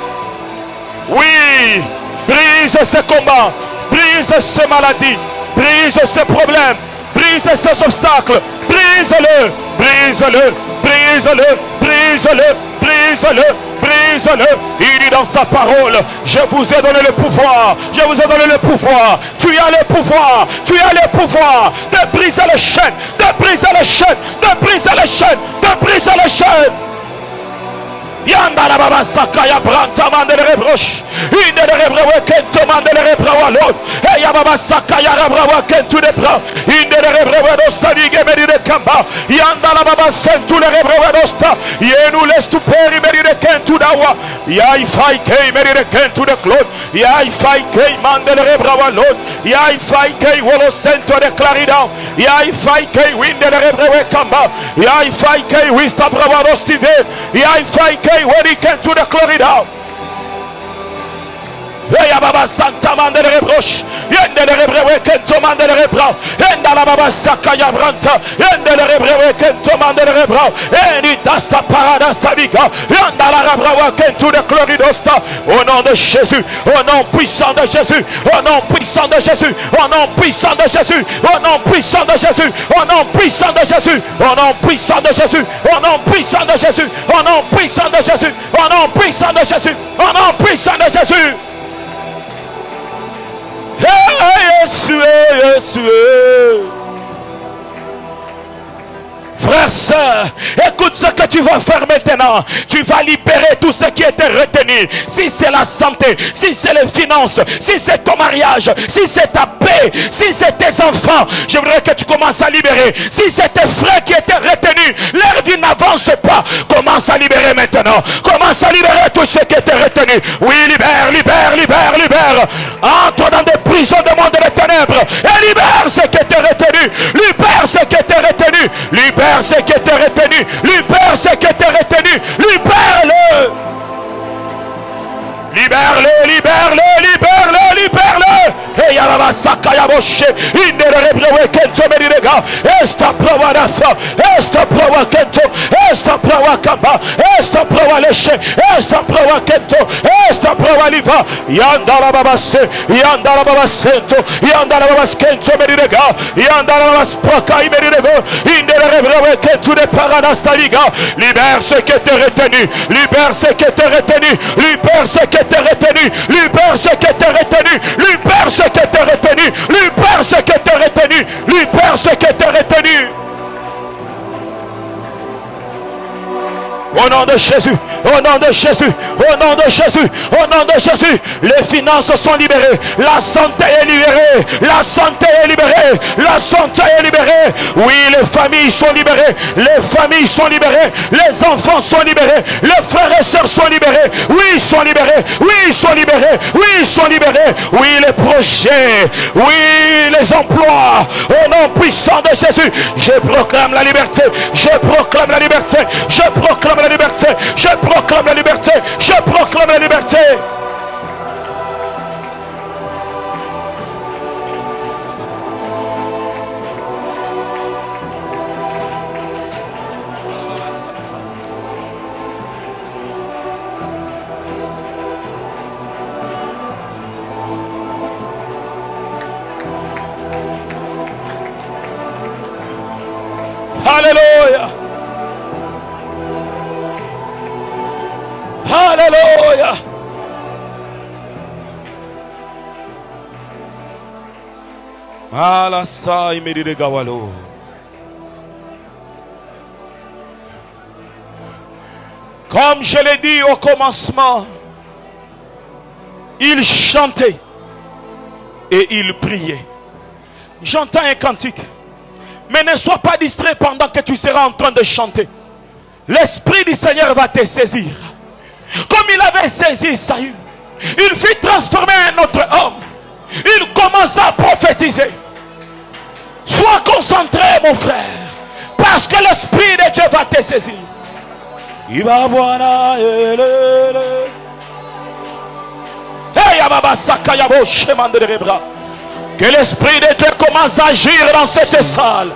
Oui, brise ce combat, brise ces maladies, brise ces problèmes, brise ces obstacles, brise-le, brise-le, brise-le, brise-le, brise-le, brise-le. Il dit dans sa parole, je vous ai donné le pouvoir, je vous ai donné le pouvoir. Tu as le pouvoir, tu as le pouvoir de briser les chaînes, de briser les chaînes, de briser les chaînes, de briser les chaînes. Yanda la baba sakaya branta mande le rebroche. Inde le rebrewe kento mande le rebrewa l'autre. Et ya baba sakaya rebrewa kento de bras. Inde le rebrewe dosta nige meri de kamba. Yanda la baba sentu le rebrewe dosta. Yenu lestu peri meri de kento dawa. Ya ifai kei meri de kento de Claude. Ya ifai kei mande le rebrewa l'autre. Ya ifai kei wolo sento de claridon. Ya ifai kei winde le rebrewe kamba. Ya ifai kei wista brewa dostide. Ya ifai kei when he came to the corridor. Eya baba santa mande le rebroche. Yende le rebrewe kento mande le rebra. Enda la baba sakaya branta. Yende le rebrewe kento mande le rebra. Eni dasta parada stabiga. Yenda la rebrewe kento de cloridosta. Au nom de Jésus, au nom puissant de Jésus, au nom puissant de Jésus, au nom puissant de Jésus, au nom puissant de Jésus, au nom puissant de Jésus, au nom puissant de Jésus, au nom puissant de Jésus, au nom puissant de Jésus, au nom puissant de Jésus, au nom puissant de Jésus. Frère, sœur, écoute ce que tu vas faire maintenant. Tu vas libérer tout ce qui était retenu. Si c'est la santé, si c'est les finances, si c'est ton mariage, si c'est ta paix, si c'est tes enfants, je voudrais que tu commences à libérer. Si c'est tes frères qui étaient retenus, leur vie n'avance pas. Commence à libérer maintenant. Commence à libérer tout ce qui était retenu. Oui, libère, libère, libère, libère. Entre dans des prisons de monde des ténèbres et libère ce qui était retenu. Libère ce qui était retenu. Libère ce qui était retenu, libère ce qui était retenu, libère-le, libère-le, libère-le, libère-le, libère-le. Et yalaba sakaya boshe, inde le rebrewe kento medirega, esta prowa rafa, esta prowa kento, esta prowa kamba, esta prowa leche, esta prowa kento, esta prowa liva, yanda la babase, yanda la babasento, yanda la babaskento medirega, yanda la babaspoka medirega, inde le rebrewe kento de paranastaliga, libère ce qui était retenu, libère ce qui était retenu, libère ce qui était retenu, libère ce qui était retenu, libère ce qui était retenu, libère ce qui était retenu, libère ce qui était retenu. Au nom de Jésus, au nom de Jésus, au nom de Jésus, au nom de Jésus, les finances sont libérées, la santé est libérée, la santé est libérée, la santé est libérée. Oui, les familles sont libérées, les familles sont libérées, les enfants sont libérés, les frères et sœurs sont libérés. Oui, ils sont libérés, oui, ils sont libérés, oui, ils sont libérés. Oui, les projets, oui, les emplois, au nom puissant de Jésus, je proclame la liberté, je proclame la liberté, je proclame la liberté, je proclame la liberté, je proclame la liberté. Alléluia. Alléluia. Alasa imedi gawalo. Comme je l'ai dit au commencement, il chantait et il priait. J'entends un cantique. Mais ne sois pas distrait pendant que tu seras en train de chanter. L'Esprit du Seigneur va te saisir. Comme il avait saisi Saül, il fut transformé en un autre homme. Il commença à prophétiser. Sois concentré, mon frère, parce que l'Esprit de Dieu va te saisir. Iba Bwana elele. Hey Ababa Sakayabo Shemande de Rebra. Que l'Esprit de Dieu commence à agir dans cette salle.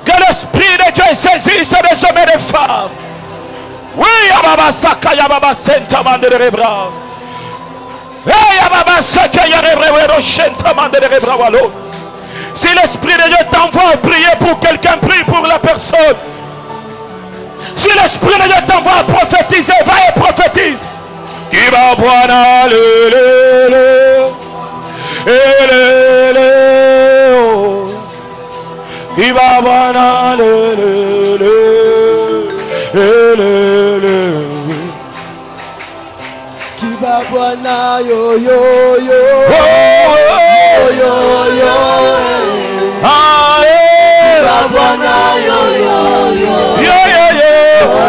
Que l'Esprit de Dieu saisisse des hommes et des femmes. Oui, Ababa Sakayababa Sentamande de Rebra. Hey Ababa Sakayababa Sentamande de Rebra Walo. Si l'Esprit de Dieu t'envoie à prier pour quelqu'un, prie pour la personne. Si l'Esprit de Dieu t'envoie à prophétiser, va et prophétise. Qui va boire le qui va boire le qui va boire yo yo yo yo yo yo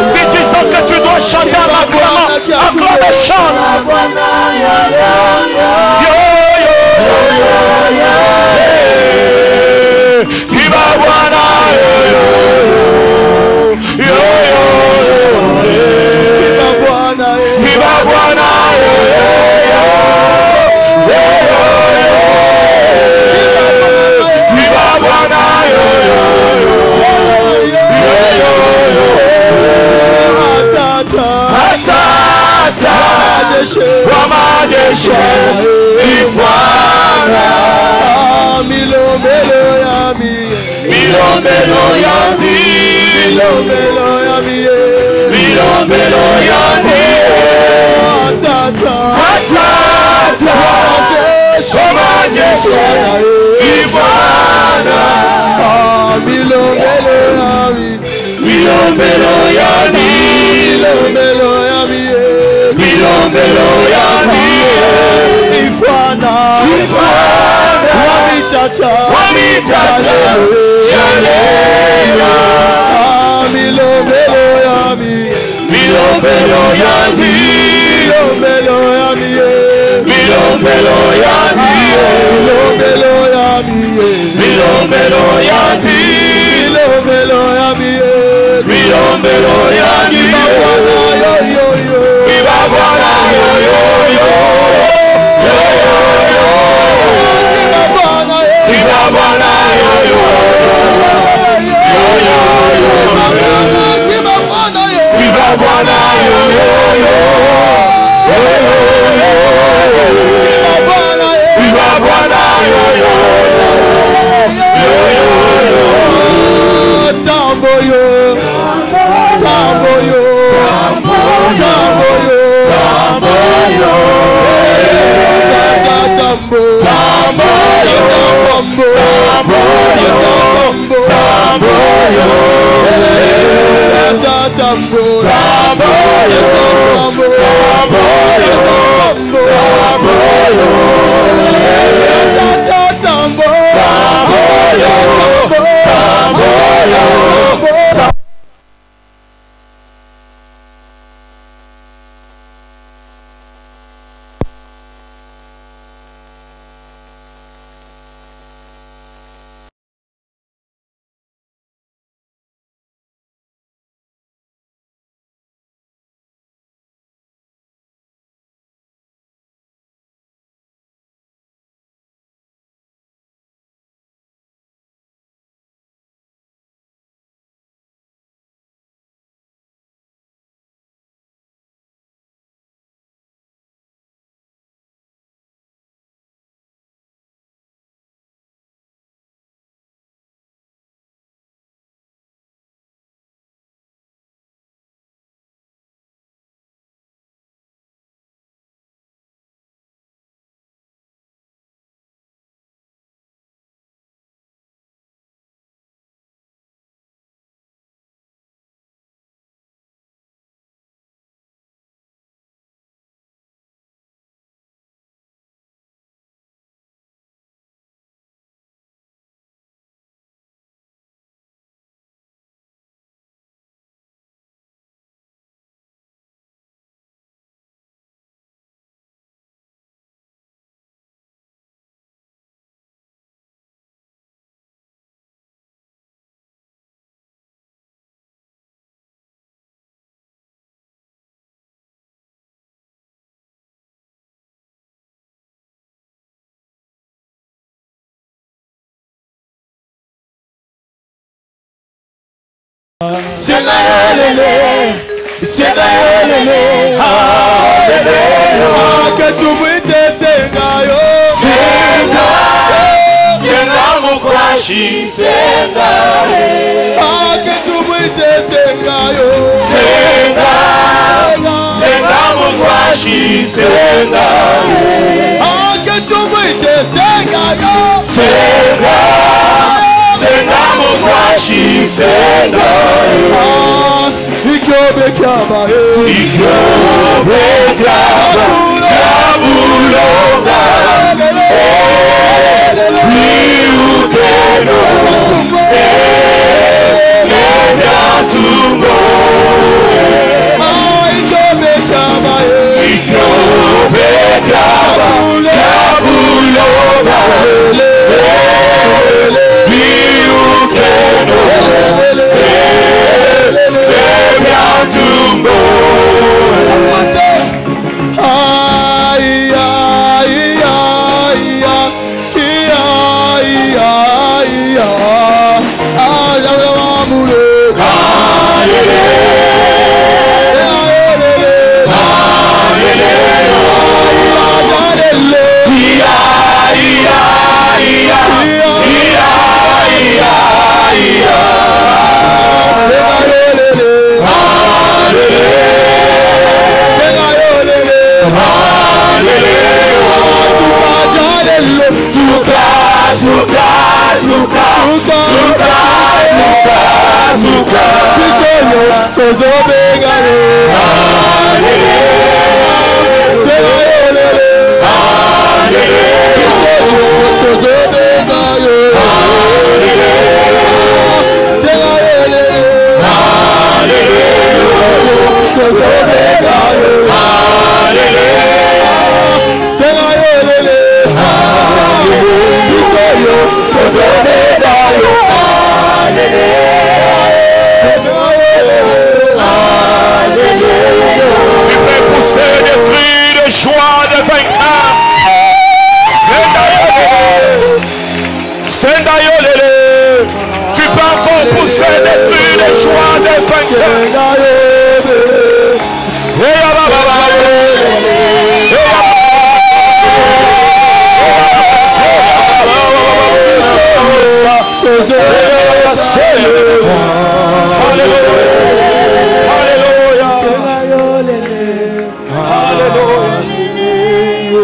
si tu sens que tu dois chanter en acclamant, acclame et chante. Qui va voir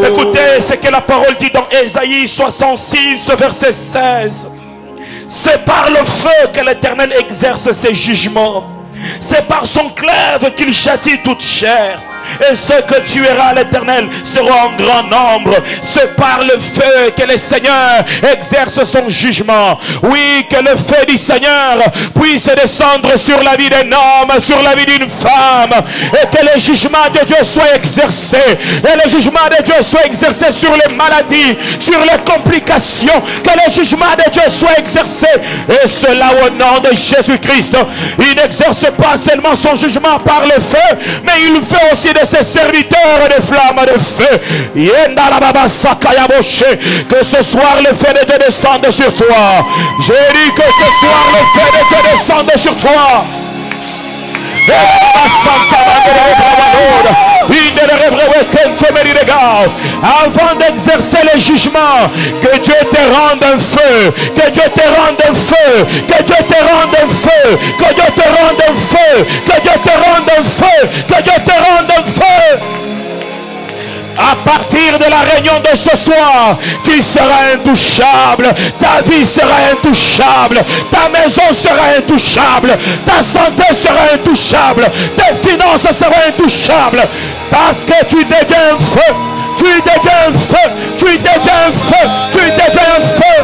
Écoutez ce que la parole dit dans Ésaïe 66, verset 16. C'est par le feu que l'Éternel exerce ses jugements. C'est par son glaive qu'il châtie toute chair. Et ceux que tuera l'Éternel seront en grand nombre. C'est par le feu que le Seigneur exerce son jugement. Oui, que le feu du Seigneur puisse descendre sur la vie d'un homme, sur la vie d'une femme. Et que le jugement de Dieu soit exercé. Et le jugement de Dieu soit exercé sur les maladies, sur les complications. Que le jugement de Dieu soit exercé. Et cela au nom de Jésus-Christ. Il n'exerce pas seulement son jugement par le feu, mais il fait aussi de ses serviteurs des flammes de feu. Que ce soir le feu de Dieu descende sur toi. J'ai dit que ce soir le feu de Dieu descende sur toi. Avant d'exercer le jugement, que Dieu te rende un feu, que Dieu te rende un feu, que Dieu te rende un feu, que Dieu te rende un feu, que Dieu te rende un feu, que Dieu te rende un feu. À partir de la réunion de ce soir, tu seras intouchable. Ta vie sera intouchable. Ta maison sera intouchable. Ta santé sera intouchable. Tes finances seront intouchables. Parce que tu deviens un feu. Tu deviens un feu. Tu deviens un feu. Tu deviens un feu.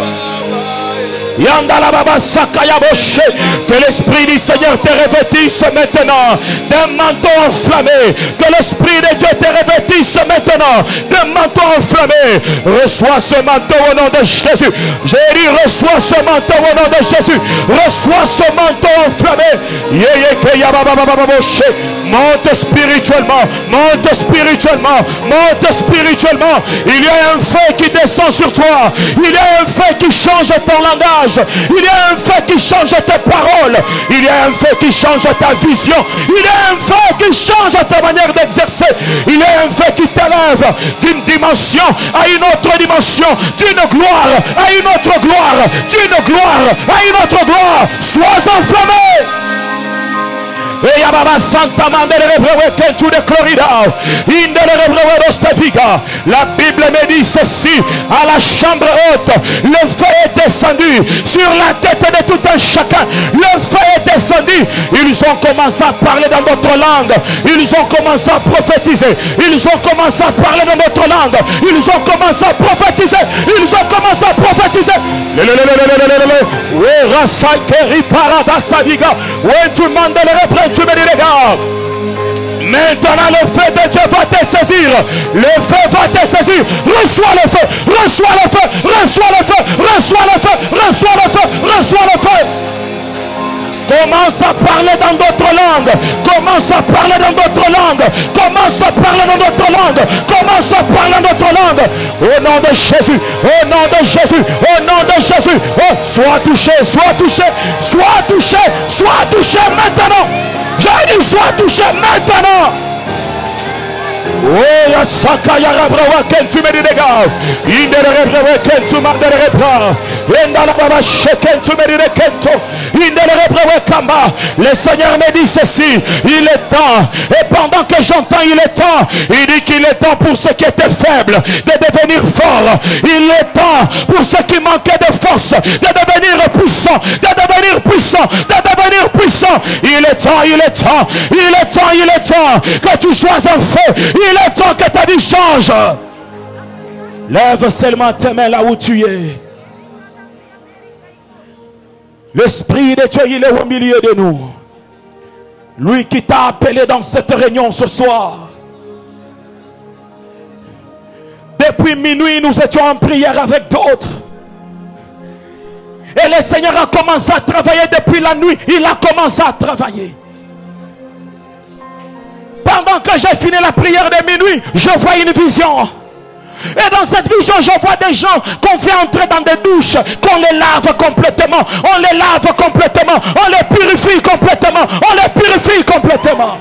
Que l'Esprit du Seigneur te revêtisse maintenant d'un manteau enflammé. Que l'Esprit de Dieu te revêtisse maintenant d'un manteau enflammé. Reçois ce manteau au nom de Jésus. J'ai dit reçois ce manteau au nom de Jésus. Reçois ce manteau enflammé. Monte spirituellement. Monte spirituellement. Monte spirituellement. Il y a un feu qui descend sur toi. Il y a un feu qui change ton langage. change. Il y a un feu qui change tes paroles. Il y a un feu qui change ta vision. Il y a un feu qui change ta manière d'exercer. Il y a un feu qui t'élève d'une dimension à une autre dimension, d'une gloire à une autre gloire, d'une gloire à une autre gloire. Sois enflammé. Et Yababa Santa Mandere que tu décloridas. La Bible me dit ceci: à la chambre haute, le feu est descendu sur la tête de tout un chacun. Le feu est descendu. Ils ont commencé à parler dans d'autres langues. Ils ont commencé à prophétiser. Ils ont commencé à parler dans d'autres langues. Ils ont commencé à prophétiser. Ils ont commencé à prophétiser. Tu me dis, regarde. Maintenant le feu de Dieu va te saisir. Le feu va te saisir. Reçois le feu. Reçois le feu. Reçois le feu. Reçois le feu. Reçois le feu. Reçois le feu. Commence à parler dans d'autres langues. Commence à parler dans d'autres langues. Commence à parler dans d'autres langues. Commence à parler dans d'autres langues. Au nom de Jésus. Au nom de Jésus. Au nom de Jésus. Oh, sois touché. Sois touché. Sois touché. Sois touché maintenant. Je dis sois touché maintenant. Oh, ya saka ya rabrawa ken tu me dis des gars. Il ne rebrawa ken tu m'as de repra. Enda la baba sheken tu me dis des kento. Il ne rebrawa kamba. Le Seigneur me dit ceci: il est temps. Et pendant que j'entends il est temps, il dit qu'il est temps pour ceux qui étaient faibles de devenir forts. Il est temps pour ceux qui manquaient de force de devenir puissants, de devenir puissants, de devenir puissants. Il est temps, il est temps, il est temps, il est temps que tu sois un feu. Il est temps que ta vie change. Lève seulement tes mains là où tu es. L'Esprit de Dieu, il est au milieu de nous. Lui qui t'a appelé dans cette réunion ce soir. Depuis minuit, nous étions en prière avec d'autres. Et le Seigneur a commencé à travailler depuis la nuit. Il a commencé à travailler. Pendant que j'ai fini la prière de minuit, je vois une vision. Et dans cette vision, je vois des gens qu'on fait entrer dans des douches, qu'on les lave complètement. On les lave complètement. On les purifie complètement. On les purifie complètement.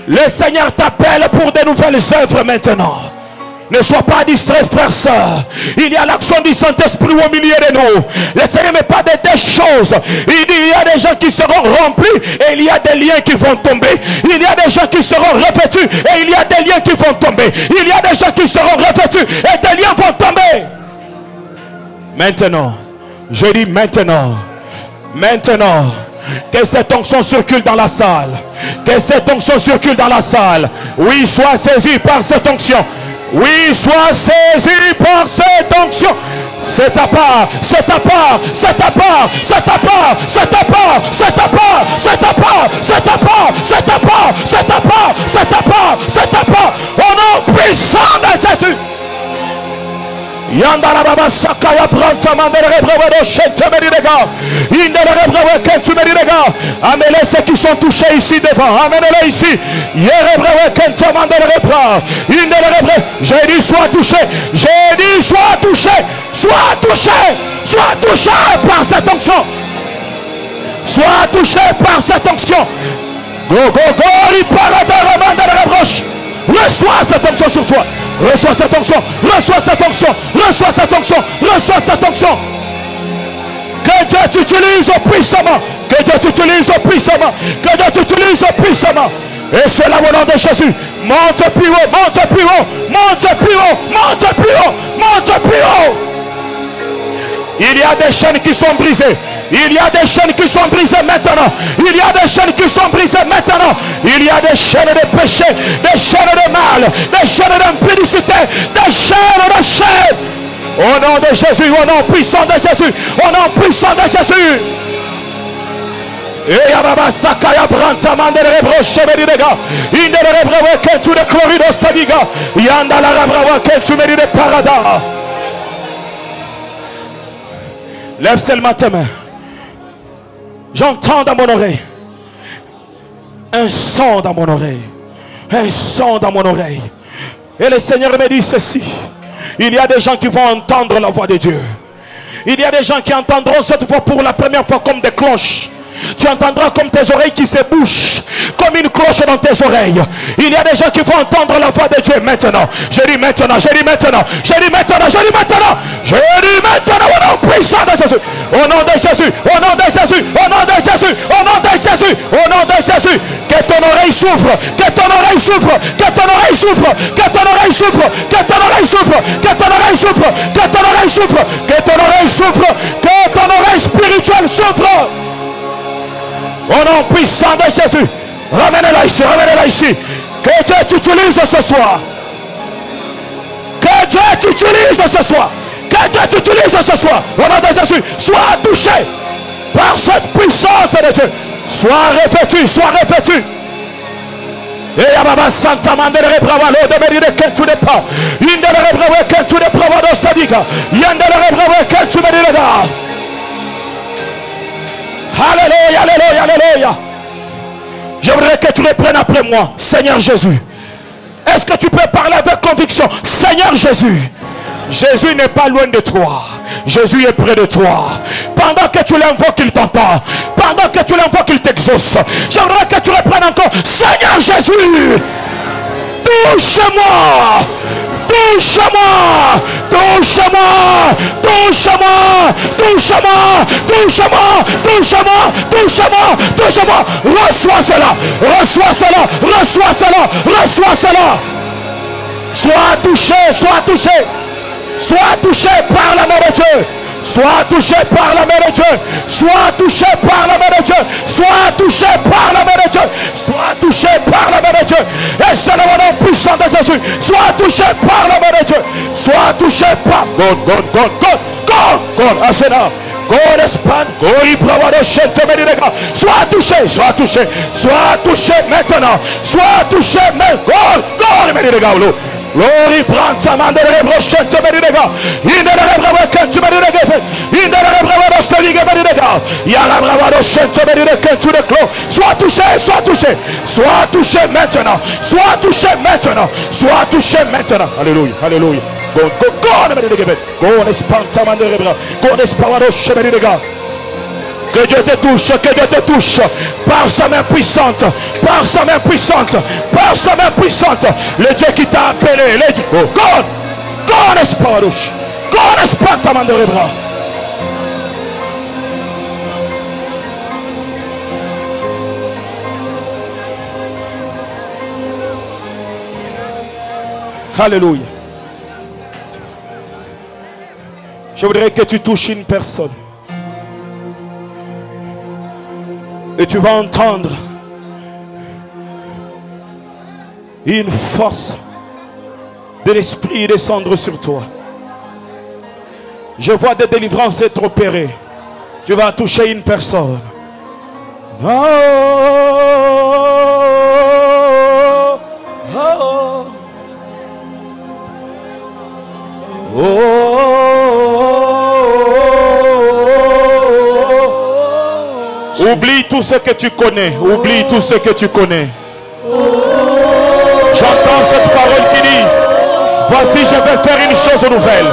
Le Seigneur t'appelle pour de nouvelles œuvres maintenant. Ne sois pas distrait, frère, sœur. Il y a l'action du Saint-Esprit au milieu de nous. Le Seigneur n'est pas de des choses. Il dit il y a des gens qui seront remplis et il y a des liens qui vont tomber. Il y a des gens qui seront revêtus et il y a des liens qui vont tomber. Il y a des gens qui seront revêtus et des liens vont tomber. Maintenant, je dis maintenant. Maintenant. Que cette onction circule dans la salle. Que cette onction circule dans la salle. Oui, sois saisi par cette onction. Oui, sois saisi par cette onction. C'est ta part, c'est ta part, c'est ta part, c'est ta part, c'est ta part, c'est ta part, c'est ta part, c'est ta part, c'est ta part, c'est ta part, c'est ta part, c'est ta part. Au nom puissant de Jésus. Yandara baba sakaya branta mandere bravo chete medirega. Indere bravo kentu medirega. Amenez ceux qui sont touchés ici devant. Amenez-les ici. Yere bravo kentu mandere bra. Indere bravo. J'ai dit sois touché. J'ai dit sois touché. Sois touché. Sois touché par cette onction. Sois touché par cette onction. Go go go riparadara mandere broche. Reçois cette onction sur toi. Reçois cette onction. Reçois cette onction. Reçois cette onction. Reçois cette onction. Que Dieu t'utilise puissamment. Que Dieu t'utilise puissamment. Que Dieu t'utilise puissamment. Et cela au nom de Jésus. Monte plus haut. Monte plus haut. Monte plus haut. Monte plus haut. Monte plus haut. Il y a des chaînes qui sont brisées. Il y a des chaînes qui sont brisées maintenant. Il y a des chaînes qui sont brisées maintenant. Il y a des chaînes de péché, des chaînes de mal, des chaînes d'impudicité, des chaînes de chaînes. Au nom de Jésus, au nom puissant de Jésus, au nom puissant de Jésus. Et Yababa Sakaya Branta Mandere Broche Medidega. Indere Brawa Kentu de Cloridos Taviga. Yandala Rabrawa Kentu Medide Parada. Lève seulement tes mains. J'entends dans mon oreille un son dans mon oreille. Un son dans mon oreille. Et le Seigneur me dit ceci. Il y a des gens qui vont entendre la voix de Dieu. Il y a des gens qui entendront cette voix pour la première fois comme des cloches. Tu entendras comme tes oreilles qui se bouchent, comme une cloche dans tes oreilles. Il y a des gens qui vont entendre la voix de Dieu maintenant. Je dis maintenant, je dis maintenant, je dis maintenant, je dis maintenant, je dis maintenant, au nom puissant de Jésus, au nom de Jésus, au nom de Jésus, au nom de Jésus, au nom de Jésus, au nom de Jésus. Que ton oreille souffre, que ton oreille souffre, que ton oreille souffre, que ton oreille souffre, que ton oreille souffre, que ton oreille souffre, que ton oreille souffre, que ton oreille souffre, que ton oreille spirituelle souffre. Au nom puissant de Jésus, ramène-la ici, ramène-la ici. Que Dieu t'utilise ce soir. Que Dieu t'utilise ce soir. Que Dieu t'utilise ce soir. Au nom de Jésus, sois touché par cette puissance de Dieu. Sois revêtu, sois revêtu. Et Ababa Santa Mandere Bravalo de Meride Kentu de Pa. Indele Bravo Kentu de Bravado Stadiga. Yandele Bravo Kentu Meride. Alléluia, alléluia, alléluia. J'aimerais que tu reprennes après moi. Seigneur Jésus. Est-ce que tu peux parler avec conviction? Seigneur Jésus. Jésus n'est pas loin de toi. Jésus est près de toi. Pendant que tu l'invoques, il t'entend. Pendant que tu l'invoques, il t'exauce. J'aimerais que tu reprennes encore. Seigneur Jésus. Touche-moi. Touche-moi, touche-moi, touche-moi, touche-moi, touche-moi, touche-moi, touche-moi, touche-moi. Reçois cela, reçois cela, reçois cela, reçois cela. Sois touché, sois touché, sois touché par la main de Dieu. Sois touché par la main de Dieu. Sois touché par la main de Dieu. Sois touché par la main de Dieu. Sois touché par la main de Dieu. Et c'est le nom puissant de Jésus. Sois touché par la main de Dieu. Sois touché par God. Asena. God expand. Sois touché, sois touché. Sois touché maintenant. Sois touché maintenant. God. Glory Branta Mandere Brochen to Medega. In the Rebrava to Medega. In the Rebrava Stadiga Medega. Yala Brava to Medega to the clock. Sois touché, sois touché. Sois touché maintenant. Sois touché maintenant. Sois touché maintenant. Alléluia. Alléluia. Go Medega. Go Espanta Mandere Bra. Go Espavaro Medega. Que Dieu te touche, que Dieu te touche par sa main puissante, par sa main puissante, par sa main puissante. Le Dieu qui t'a appelé, le Dieu. God esparouche, God espanta mandere bra. Alléluia. Je voudrais que tu touches une personne. Et tu vas entendre une force de l'esprit descendre sur toi. Je vois des délivrances être opérées. Tu vas toucher une personne. Oh, oh, oh, oh. Oublie tout ce que tu connais. Oublie tout ce que tu connais. J'entends cette parole qui dit: voici, je vais faire une chose nouvelle.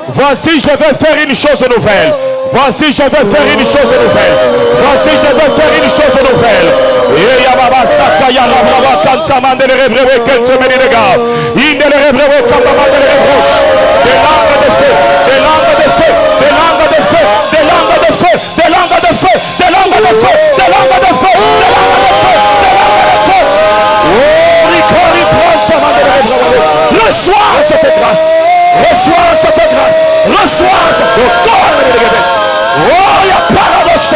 Voici, je vais faire une chose nouvelle. Voici, je vais faire une chose nouvelle. Voici, je vais faire une chose nouvelle. Et Yababa Sakaya la Brava Kantaman de l'Hébreu Kentemeni de Gab. Il de l'Hébreu Kantaman de l'Hébreu. Des langues de feu, des langues de feu, des langues de feu, des langues de feu, des langues de feu, des langues de feu, des langues de feu, des langues de feu, des langues de feu. Oh, Ricori Kantaman de l'Hébreu. Reçois cette grâce. Reçois cette grâce. Reçois cette grâce. Oh, il y a paradoxe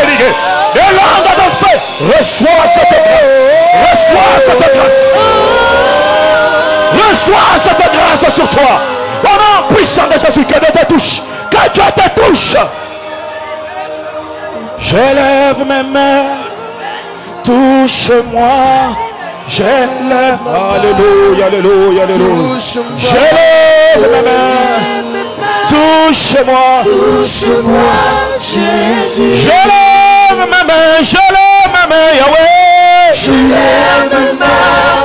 des langues de feu. Reçois cette grâce. Reçois cette grâce. Reçois cette grâce sur toi. Au nom puissant de Jésus, que Dieu te touche. Que Dieu te touche. J'élève mes mains. Touche-moi. J'élève. Alléluia, alléluia, alléluia. J'élève mes mains. Touche-moi. Touche-moi, Jésus. Je lève ma main, Yahweh. Je lève ma main.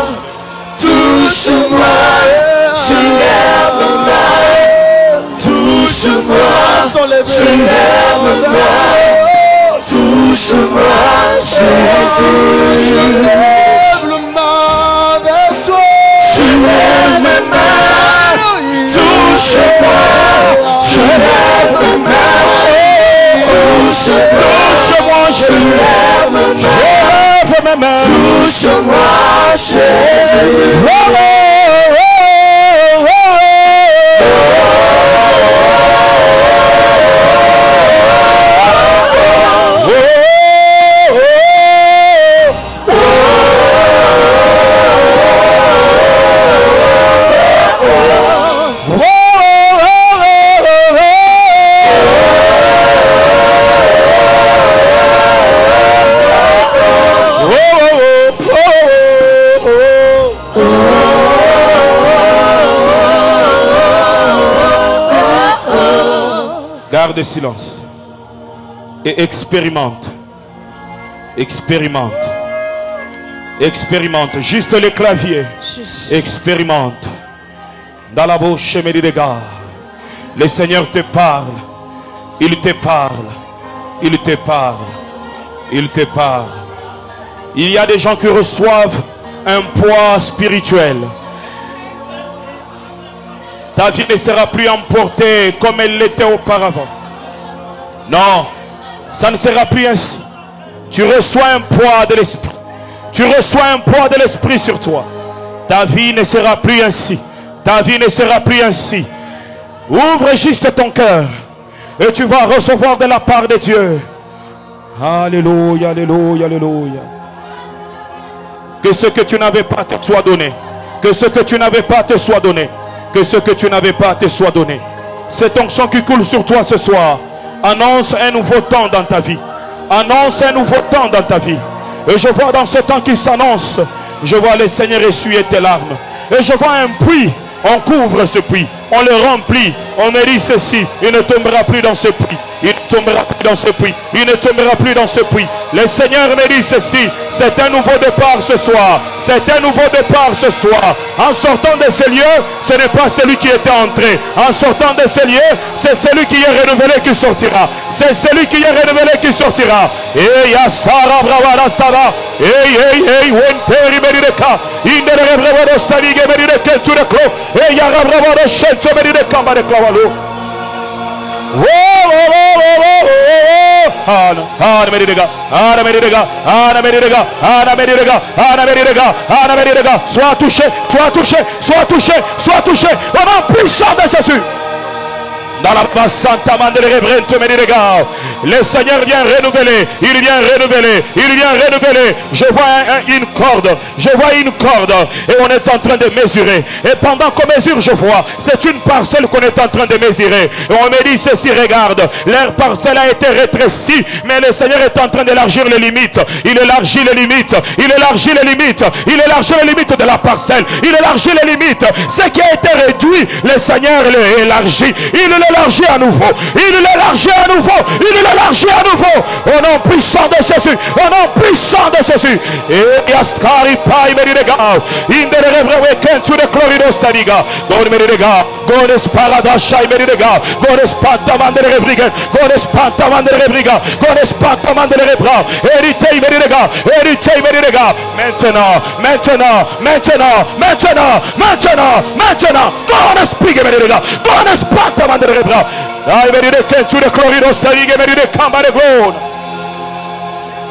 Touche-moi. Je lève ma main. Touche-moi. Je l'aime pas. Touche-moi, Jésus. Je lève le main vers toi. Je lève mes mains. Touche-moi. Je lève mes mains. Touche-moi, je lève mes mains. Touche-moi, Jésus. Garde silence et expérimente. Expérimente. Expérimente. Juste les claviers. Expérimente. Dans la bouche, des gars. Le Seigneur te parle. Il te parle. Il te parle. Il te parle. Il y a des gens qui reçoivent un poids spirituel. Ta vie ne sera plus emportée comme elle l'était auparavant. Non, ça ne sera plus ainsi. Tu reçois un poids de l'esprit. Tu reçois un poids de l'esprit sur toi. Ta vie ne sera plus ainsi. Ta vie ne sera plus ainsi. Ouvre juste ton cœur et tu vas recevoir de la part de Dieu. Alléluia, alléluia, alléluia. Que ce que tu n'avais pas te soit donné. Que ce que tu n'avais pas te soit donné. Que ce que tu n'avais pas te soit donné. Cette onction qui coule sur toi ce soir annonce un nouveau temps dans ta vie. Annonce un nouveau temps dans ta vie. Et je vois dans ce temps qui s'annonce, je vois le Seigneur essuyer tes larmes. Et je vois un puits, on couvre ce puits, on le remplit, on me dit ceci, il ne tombera plus dans ce puits. Il ne tombera plus dans ce puits. Il ne tombera plus dans ce puits. Le Seigneur me dit ceci. C'est un nouveau départ ce soir. C'est un nouveau départ ce soir. En sortant de ces lieux, ce n'est pas celui qui était entré. En sortant de ces lieux, c'est celui qui est renouvelé qui sortira. C'est celui qui est renouvelé qui sortira. Et yastara bravara stara. Hey, wenteri merideka. Indere bravara stavige merideka tu de clo. Et yara bravara shelto merideka mare clavalo. Sois touché, sois touché, sois touché, sois touché. Au nom puissant de Jésus. Dans la Santa Mandere le Seigneur vient renouveler, il vient renouveler, il vient renouveler. Je vois une corde, je vois une corde et on est en train de mesurer. Et pendant qu'on mesure, je vois, c'est une parcelle qu'on est en train de mesurer. Et on me dit ceci, regarde, leur parcelle a été rétrécie, mais le Seigneur est en train d'élargir les limites. Il élargit les limites, il élargit les limites, il élargit les limites de la parcelle, il élargit les limites. Ce qui a été réduit, le Seigneur l'élargit, il l'élargit à nouveau, il l'élargit à nouveau, il l'élargit à nouveau. Au nom puissant de Jésus, au nom puissant de Jésus. Et Yaskari Pai Meridega, in the Reverend to the Cloridos Taniga, God Meridega, God is Paradashai Meridega, God is Pantaman de Rebriga, God is Pantaman de Rebriga, God is Pantaman de Rebra, Erite Meridega, Erite Meridega. Maintenant, maintenant, maintenant, maintenant, maintenant, maintenant, God is Pig Meridega, God is Pantaman de Rebra. I Meridega to the Cloridos Taniga Meridega Maregon.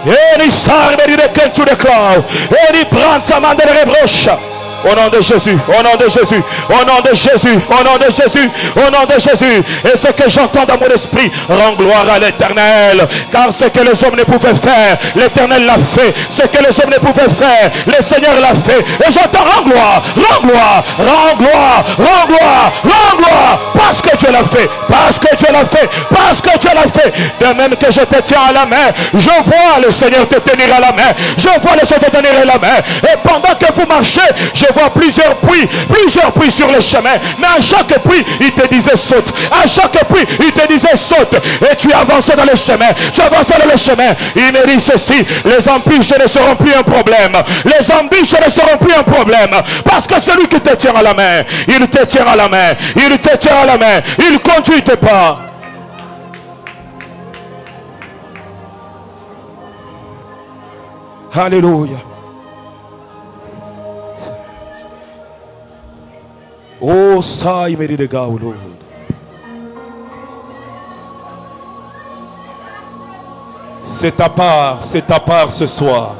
Any star Meridega to the cloud, any Brantaman de Rebrocha. Au nom de Jésus, au nom de Jésus, au nom de Jésus, au nom de Jésus, au nom de Jésus. Et ce que j'entends dans mon esprit, rend gloire à l'Éternel. Car ce que les hommes ne pouvaient faire, l'Éternel l'a fait. Ce que les hommes ne pouvaient faire, le Seigneur l'a fait. Et j'entends rend gloire, rend gloire, rend gloire, rend gloire, rend gloire. Parce que Dieu l'a fait, parce que Dieu l'a fait, parce que Dieu l'a fait. De même que je te tiens à la main, je vois le Seigneur te tenir à la main. Je vois le Seigneur te tenir à la main. Et pendant que vous marchez, je vois plusieurs puits sur le chemin. Mais à chaque puits, il te disait saute. À chaque puits, il te disait saute. Et tu avances dans le chemin. Tu avances dans le chemin. Il me dit ceci, les embûches ne seront plus un problème. Les embûches ne seront plus un problème. Parce que celui qui te tient à la main, il te tient à la main. Il te tient à la main. Il conduit tes pas. Alléluia. Oh, ça, il mérite de gars, Lord. C'est ta part ce soir.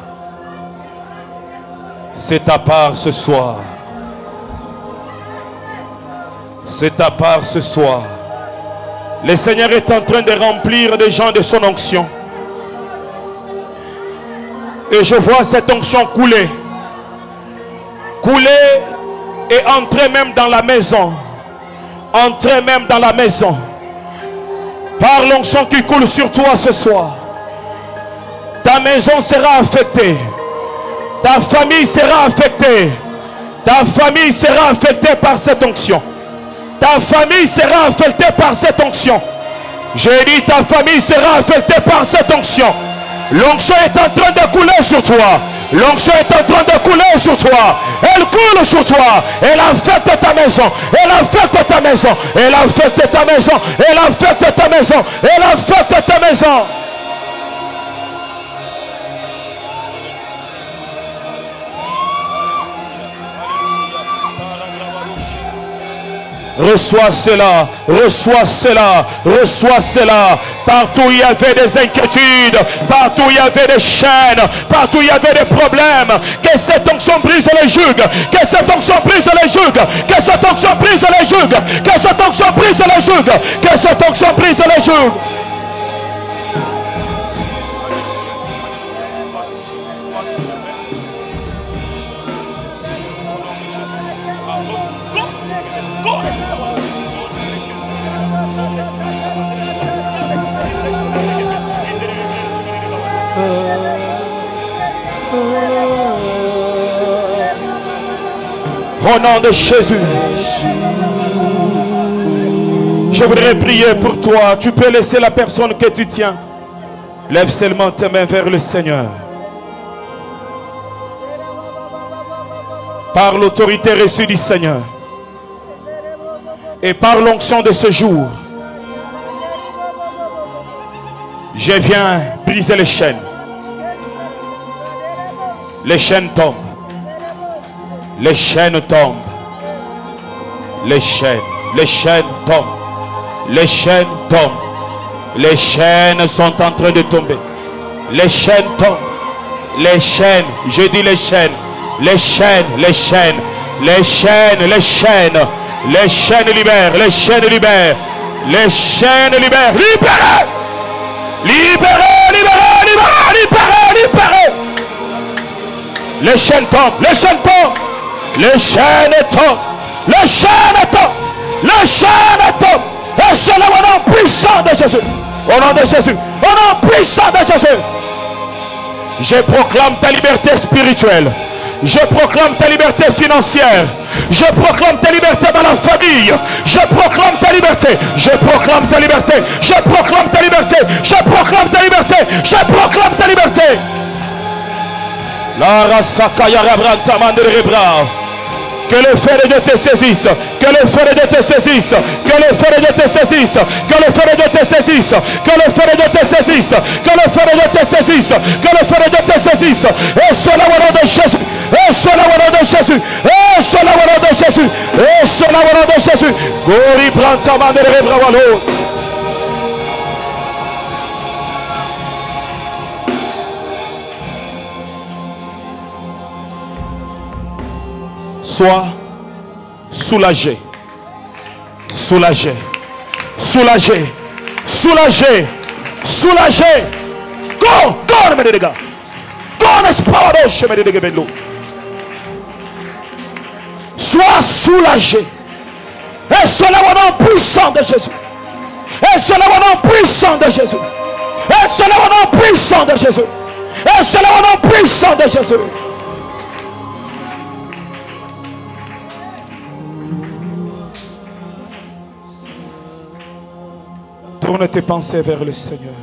C'est ta part ce soir. C'est ta part ce soir. Le Seigneur est en train de remplir des gens de son onction. Et je vois cette onction couler. Couler et entrer même dans la maison. Entrer même dans la maison. Par l'onction qui coule sur toi ce soir. Ta maison sera affectée. Ta famille sera affectée. Ta famille sera affectée par cette onction. Ta famille sera affectée par cette onction. J'ai dit ta famille sera affectée par cette onction. L'onction est en train de couler sur toi. L'onction est en train de couler sur toi. Elle coule sur toi. Elle affecte ta maison. Elle affecte ta maison. Elle affecte ta maison. Elle affecte ta maison. Elle affecte ta maison. Reçois cela, reçois cela, reçois cela. Partout où il y avait des inquiétudes, partout où il y avait des chaînes, partout où il y avait des problèmes, que cette onction brise les juges, que cette onction brise les juges, que cette onction brise les juges, que cette onction brise les juges, que cette onction brise les juges. Au nom de Jésus, je voudrais prier pour toi. Tu peux laisser la personne que tu tiens. Lève seulement tes mains vers le Seigneur. Par l'autorité reçue du Seigneur et par l'onction de ce jour, je viens briser les chaînes. Les chaînes tombent. Les chaînes tombent. Les chaînes tombent. Les chaînes tombent. Les chaînes sont en train de tomber. Les chaînes tombent. Les chaînes, je dis les chaînes. Les chaînes, les chaînes. Les chaînes, les chaînes. Les chaînes libèrent. Les chaînes libèrent. Les chaînes libèrent. Libérez! Libérez, libérez, libérez, libérez, libérez. Les chaînes tombent. Les chaînes tombent. Les chaînes tombent. Les chaînes tombent. Les chaînes tombent. Et c'est le nom puissant de Jésus. Au nom de Jésus. Au nom puissant de Jésus. Je proclame ta liberté spirituelle. Je proclame ta liberté financière. Je proclame ta liberté dans la famille. Je proclame ta liberté. Je proclame ta liberté. Je proclame ta liberté. Je proclame ta liberté. Je proclame ta liberté. La rasakaya rabranta mandere rebra. Que le feu de Dieu te saisisse. Que le feu de Dieu te saisisse. Que le feu de Dieu te saisisse. Que le feu de Dieu te saisisse. Que le feu de Dieu te saisisse. Que le feu de Dieu te saisisse. Que le feu de Dieu te saisisse. Et cela au nom de Jésus. Et cela au nom de Jésus. Et cela au nom de Jésus. Et cela au nom de Jésus. Gori branta mandere rebra walo. Sois soulagé, soulagé, soulagé, soulagé, soulagé. Go, go, mes dégâts. Go, n'espère mes dégâts. Sois soulagé. Et cela au nom puissant de Jésus. Et cela au nom puissant de Jésus. Et cela au nom puissant de Jésus. Et cela au nom puissant de Jésus. Tourne tes pensées vers le Seigneur.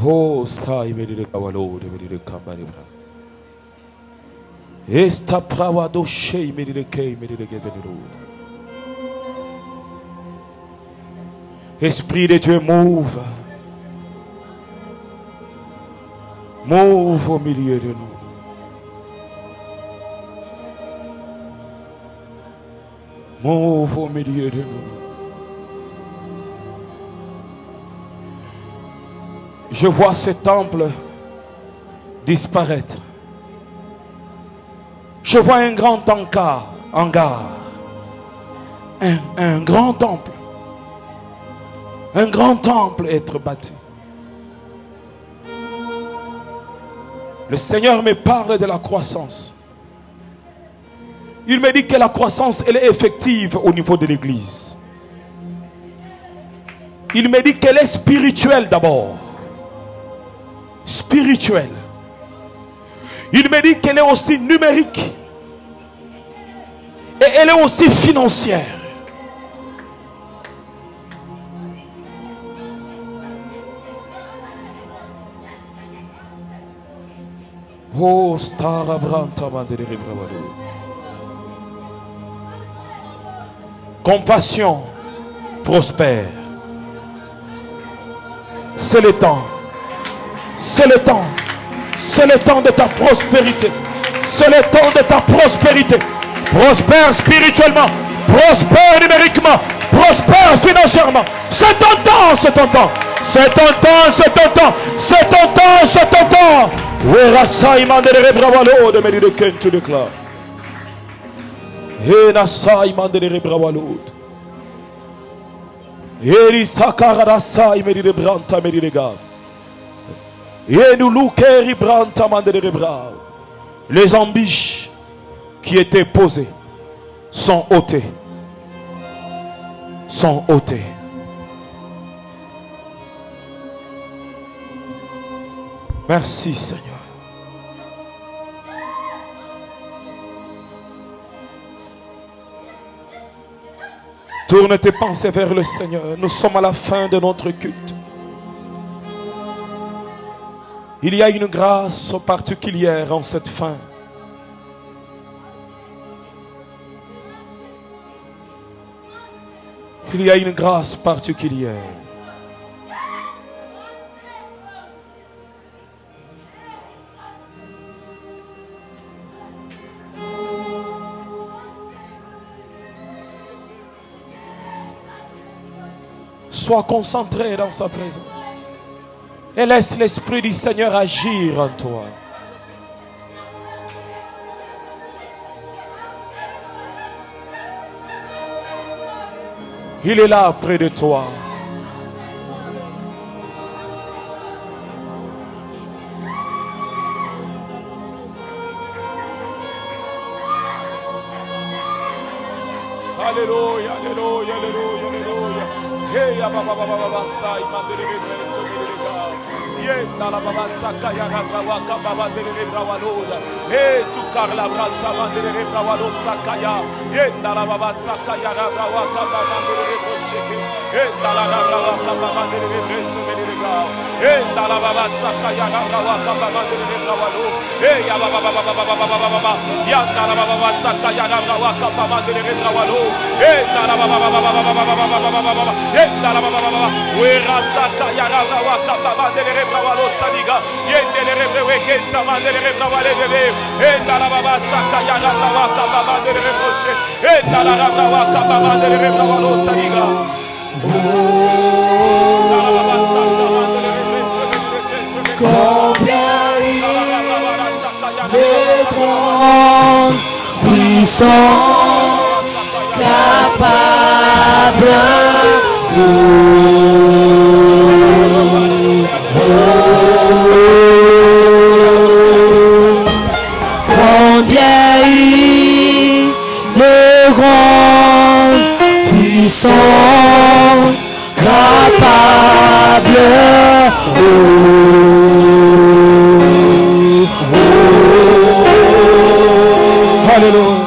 Oh, ça, il me dit de Kawalo, il me dit de Kambaribra. Esta Prawado Shea, il me dit de Kay, il me dit de Gevenero. Esprit de Dieu, mouve. Mouve au milieu de nous. Mouve au milieu de nous. Je vois ce temple disparaître. Je vois un grand hangar. Un grand temple. Un grand temple être bâti. Le Seigneur me parle de la croissance. Il me dit que la croissance, elle est effective au niveau de l'église. Il me dit qu'elle est spirituelle d'abord. Spirituelle. Il me dit qu'elle est aussi numérique. Et elle est aussi financière. Oh, Star Abranta Mandere Bravalo. Compassion prospère. C'est le temps. C'est le temps. C'est le temps de ta prospérité. C'est le temps de ta prospérité. Prospère spirituellement. Prospère numériquement. Prospère financièrement. C'est ton temps, c'est ton temps. C'est ton temps, c'est ton temps. C'est ton temps, c'est ton temps. Where Simon de Rebravalo de Medi de Kent to declare. Hena Simon de Rebravalo. Eri Sakarada Sai Medi de Branta Medi de Gab. Enu Lukeri Branta Mande de Rebra. Les embûches qui étaient posées sont ôtées. Sont ôtées. Merci Seigneur. Tourne tes pensées vers le Seigneur. Nous sommes à la fin de notre culte. Il y a une grâce particulière en cette fin. Il y a une grâce particulière. Sois concentré dans sa présence. Et laisse l'Esprit du Seigneur agir en toi. Il est là près de toi. Alléluia, alléluia, alléluia, alléluia. Hey, baba baba sai mandere bento milega. Yenda la baba saka ya rawa ka baba dere brawaloda. Hey, tu karla branta mandere brawalo sakaya. Yenda la baba saka ya rawa ka baba dere bosheke. Yenda la rawa ka baba dere bento milega. Yenda la baba saka ya rawa ka baba dere brawalo. Hey, ya baba baba. Yenda la baba saka ya rawa ka baba dere brawalo. Yenda la baba. Yenda la baba. Wera saka ya rawa ka baba dere brawalo stadiga. Yenda le rebre kenta mandere brawale bebe. Yenda la baba saka ya rawa ka baba dere boshe. Yenda la rawa ka baba dere brawalo stadiga. Combien il est grand, puissant, capable. Combien il est grand, puissant, capable. Alléluia.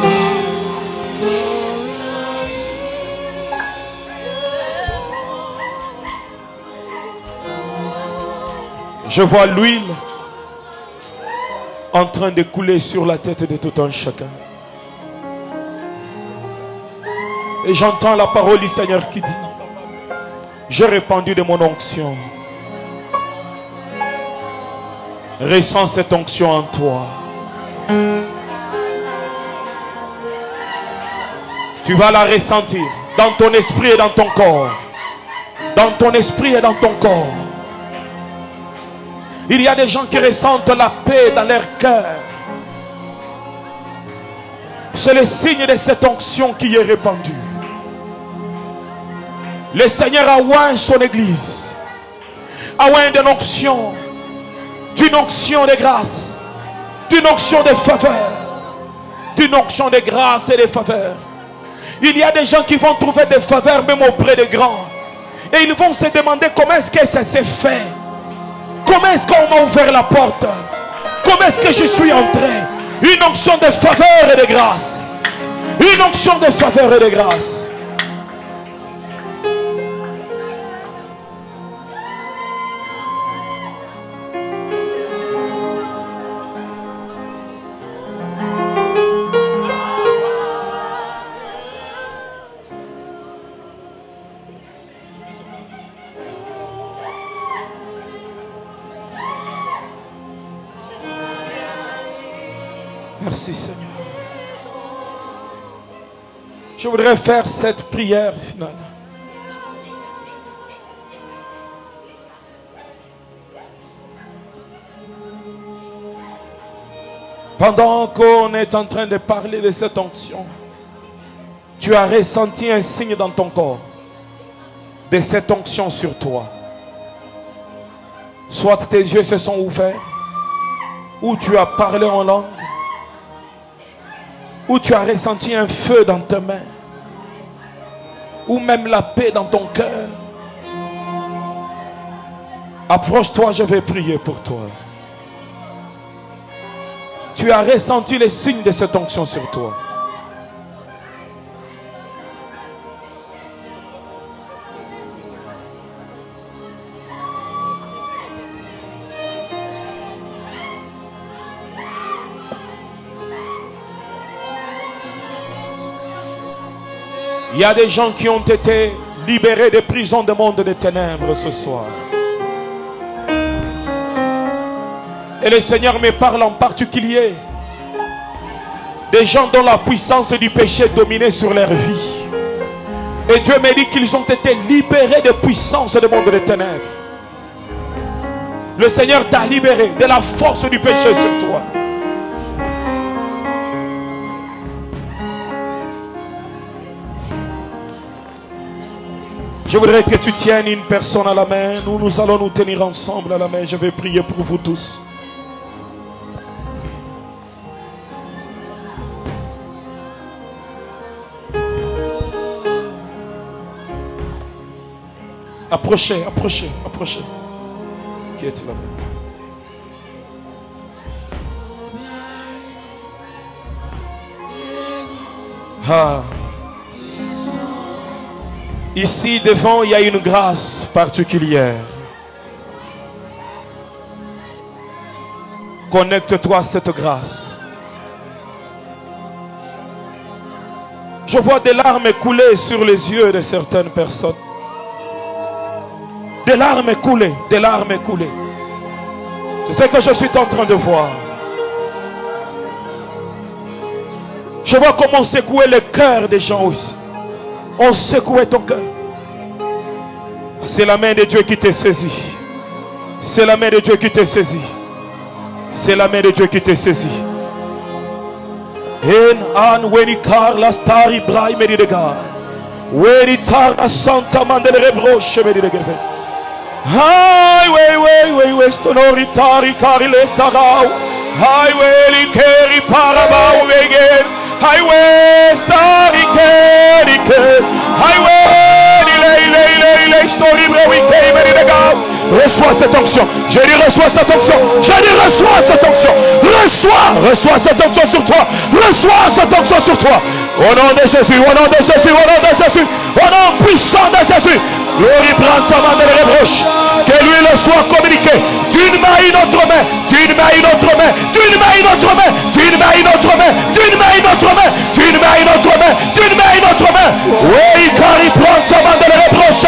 Je vois l'huile en train de couler sur la tête de tout un chacun. Et j'entends la parole du Seigneur qui dit: j'ai répandu de mon onction. Ressens cette onction en toi. Tu vas la ressentir dans ton esprit et dans ton corps. Dans ton esprit et dans ton corps. Il y a des gens qui ressentent la paix dans leur cœur. C'est le signe de cette onction qui est répandue. Le Seigneur a oint son église. A oint d'une onction de grâce, d'une onction de faveur, d'une onction de grâce et de faveur. Il y a des gens qui vont trouver des faveurs même auprès des grands. Et ils vont se demander comment est-ce que ça s'est fait. Comment est-ce qu'on m'a ouvert la porte? Comment est-ce que je suis entré? Une onction de faveur et de grâce. Une onction de faveur et de grâce. Merci Seigneur. Je voudrais faire cette prière finale. Pendant qu'on est en train de parler de cette onction, tu as ressenti un signe dans ton corps de cette onction sur toi. Soit tes yeux se sont ouverts, ou tu as parlé en langue, ou tu as ressenti un feu dans tes mains, ou même la paix dans ton cœur. Approche-toi, je vais prier pour toi. Tu as ressenti les signes de cette onction sur toi. Il y a des gens qui ont été libérés des prisons du monde des ténèbres ce soir. Et le Seigneur me parle en particulier des gens dont la puissance du péché dominait sur leur vie. Et Dieu me dit qu'ils ont été libérés des puissances du monde des ténèbres. Le Seigneur t'a libéré de la force du péché sur toi. Je voudrais que tu tiennes une personne à la main. Nous allons nous tenir ensemble à la main. Je vais prier pour vous tous. Approchez, approchez, approchez. Qui est là? Ah. Ici devant, il y a une grâce particulière. Connecte-toi à cette grâce. Je vois des larmes couler sur les yeux de certaines personnes. Des larmes couler, des larmes couler. C'est ce que je suis en train de voir. Je vois comment secouer le cœur des gens aussi. On secouait ton cœur. C'est la main de Dieu qui t'est saisie. C'est la main de Dieu qui t'est saisie. C'est la main de Dieu qui t'est saisie. En an weni car la star Ibrahim me dit de gars. Weni tar la santa mandel rebroche me dit de gars. Highway way stonori tari cari le starau. Highway keri parabau again. Highway stari keri keri. Highway lay story bre we came me dit de gars. Reçois cette onction. Je dis reçois cette onction. Je dis reçois. Reçois cette onction. Reçois cette onction sur toi. Reçois cette onction sur toi. Au nom de Jésus, au nom de Jésus, au nom de Jésus, au nom puissant de Jésus. Glorie prend ta main de la reproche. Que lui le soit communiqué d'une main à une autre main, d'une main à une autre main, d'une main à une autre main, d'une main à une autre main, d'une main à une autre main, d'une main à une autre main, d'une main à une autre main. Oui, car il prend ta main de la reproche,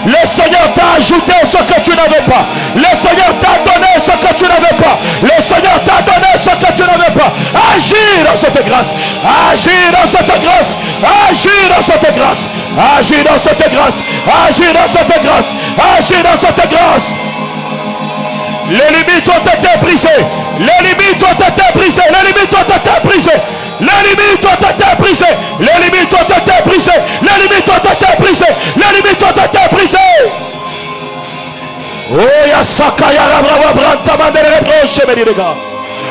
le Seigneur t'a ajouté ce que tu n'avais pas. Le Seigneur t'a donné ce que tu n'avais pas. Le Seigneur t'a donné ce que tu n'avais pas. Agis dans cette grâce. Agis dans cette grâce. Agis dans cette grâce. Agis dans cette grâce. Agis dans cette grâce. Agis dans cette grâce. Les limites ont été brisées. Les limites ont été brisées. Les limites ont été brisées. Les limites ont été brisées. Les limites ont été brisées. Les limites ont été brisées. Les limites ont été brisées. Oh, ya sakaya la brava branta mandele reproche me direga.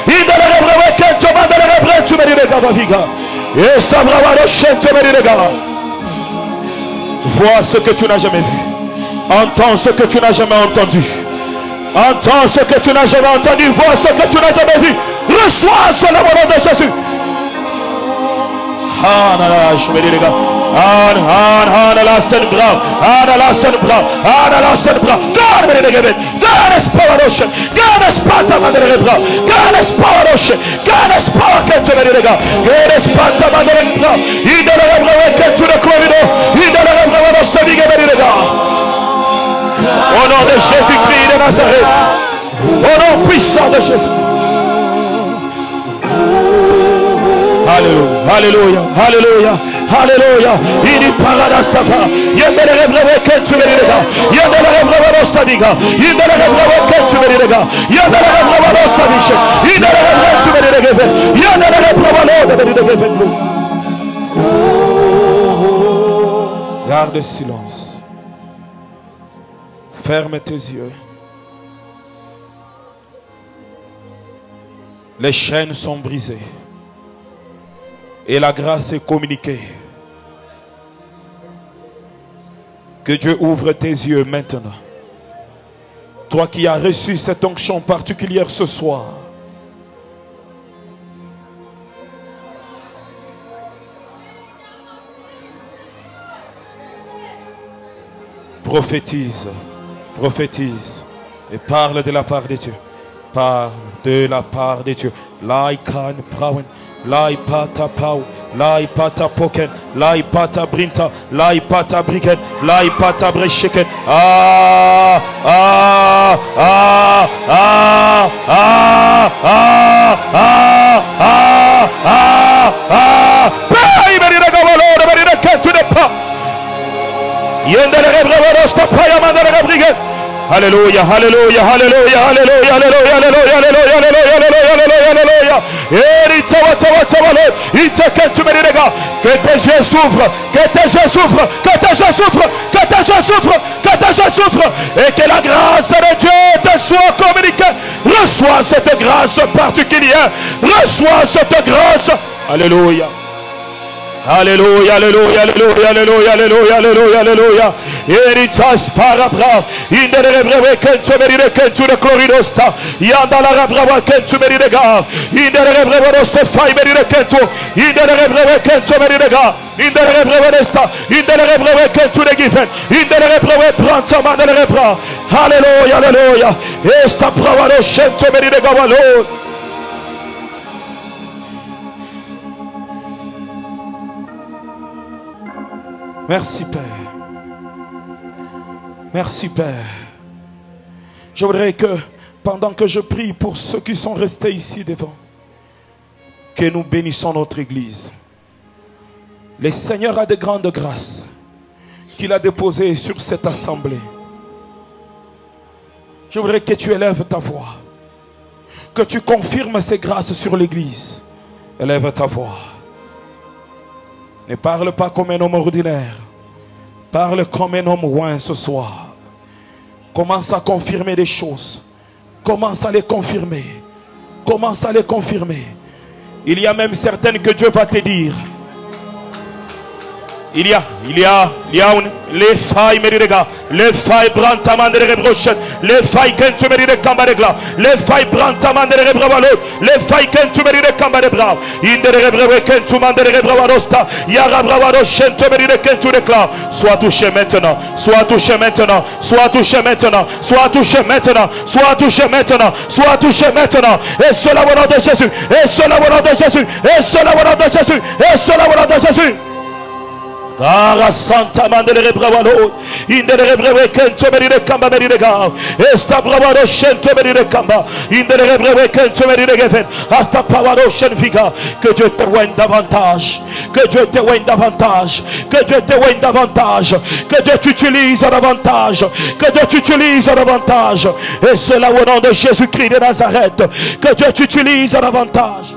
Indele rebrave kento mandele reproche me direga vaviga. Esta brava rochente me direga. Vois ce que tu n'as jamais vu. Entends ce que tu n'as jamais entendu. Entends ce que tu n'as jamais entendu. Vois ce que tu n'as jamais vu. Reçois ce nom de Jésus. Au nom de Jésus-Christ de Nazareth. Au nom puissant de Jésus. Alléluia, alléluia, alléluia, alléluia. Il est paradastava. Yendele rebrave que tu me direga. Yendele rebrave nostadiga. Yendele rebrave que tu me direga. Yendele rebrave nostadiche. Yendele rebrave tu me direga. Yendele rebrave l'eau de me direga. Garde silence. Ferme tes yeux. Les chaînes sont brisées. Et la grâce est communiquée. Que Dieu ouvre tes yeux maintenant. Toi qui as reçu cette onction particulière ce soir. Prophétise. Prophétise et parle de la part de Dieu. Parle de la part de Dieu. Laikan prawen, laipata pau, laipata poken, laipata brinta, laipata briken, laipata bresheken. Ah ah ah ah ah ah ah ah ah ah. Pay me the gavalo, me the cat to the pop. Alléluia, alléluia, alléluia, alléluia, alléluia, alléluia, alléluia, alléluia, alléluia. Que tes yeux s'ouvrent, que tes yeux s'ouvrent, que tes yeux s'ouvrent, que tes yeux s'ouvrent, que tes yeux s'ouvrent, et que la grâce de Dieu te soit communiquée. Reçois cette grâce particulière, reçois cette grâce. Alléluia. Alléluia, alléluia, alléluia, alléluia, alléluia, alléluia, alléluia. Héritage parabra. Indere breve kentu merire kentu de chloridosta. Yandala rabrava kentu merire ga. Indere breve roste fai merire kentu. Indere breve kentu merire ga. Indere breve resta. Indere breve kentu de gifen. Indere breve pranta mandere bra. Alléluia, alléluia. Esta brava rochento merire ga valor. Merci Père. Merci Père. Je voudrais que pendant que je prie pour ceux qui sont restés ici devant, que nous bénissons notre Église. Le Seigneur a de grandes grâces qu'il a déposées sur cette assemblée. Je voudrais que tu élèves ta voix, que tu confirmes ces grâces sur l'Église. Élève ta voix. Ne parle pas comme un homme ordinaire. Parle comme un homme oint ce soir. Commence à confirmer des choses. Commence à les confirmer. Commence à les confirmer. Il y a même certaines que Dieu va te dire. Il y a les failles méridega, les failles brantaman de rebrochen, les failles kentu méride cambaregla, les failles brantaman de rebravalo, les failles kentu méride cambarebra, in de rebrave kentu man de rebravarosta, yara bravaro chento méride kentu recla. Sois touché maintenant, sois touché maintenant, sois touché maintenant, sois touché maintenant, sois touché maintenant, sois touché maintenant. Et sur la volonté de Jésus, et sur la volonté de Jésus, et sur la volonté de Jésus, et sur la volonté de Jésus. Ara Santa Mandele Bravalo, in the Rebreve Kento Meride Kamba Meridega, Esta Bravaro Shento Meride Kamba, in the Rebreve Kento Meride Geven, Asta Pavaro Shenfiga, que Dieu te oigne davantage, que Dieu te oigne davantage, que Dieu te oigne davantage, que Dieu t'utilise davantage, que Dieu t'utilise davantage, et cela au nom de Jésus-Christ de Nazareth, que Dieu t'utilise davantage.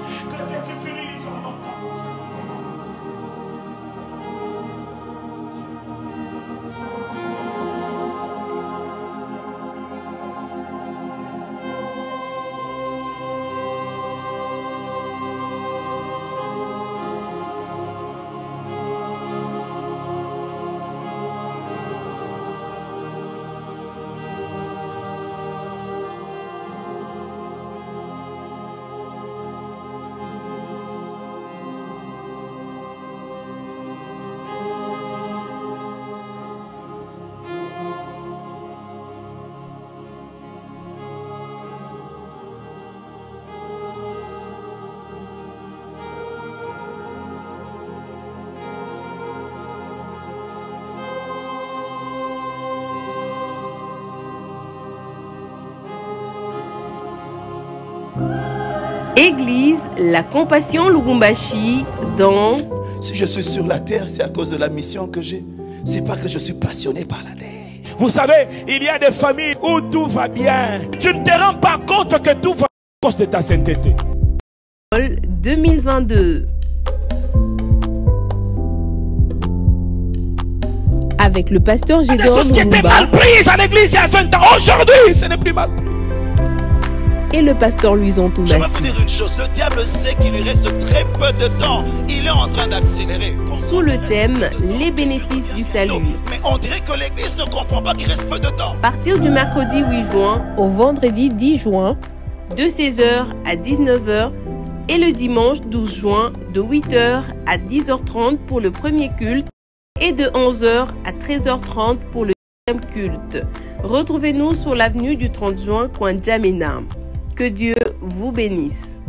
Église La Compassion Lubumbashi dans... Si je suis sur la terre, c'est à cause de la mission que j'ai. C'est pas que je suis passionné par la terre. Vous savez, il y a des familles où tout va bien. Tu ne te rends pas compte que tout va à cause de ta sainteté. 2022. Avec le pasteur Gédéon Lumumba. Tout ce qui était mal pris à l'église il y a 20 ans, aujourd'hui, ce n'est plus mal pris. Et le pasteur Luison Toumassi. Je vais vous dire une chose, le diable sait qu'il lui reste très peu de temps. Il est en train d'accélérer. Sous le thème les bénéfices du salut. Mais on dirait que l'église ne comprend pas qu'il reste peu de temps. À partir du mercredi 8 juin au vendredi 10 juin, de 16h à 19h, et le dimanche 12 juin de 8h à 10h30 pour le premier culte et de 11h à 13h30 pour le deuxième culte. Retrouvez-nous sur l'avenue du 30 juin, coin Djamena. Que Dieu vous bénisse.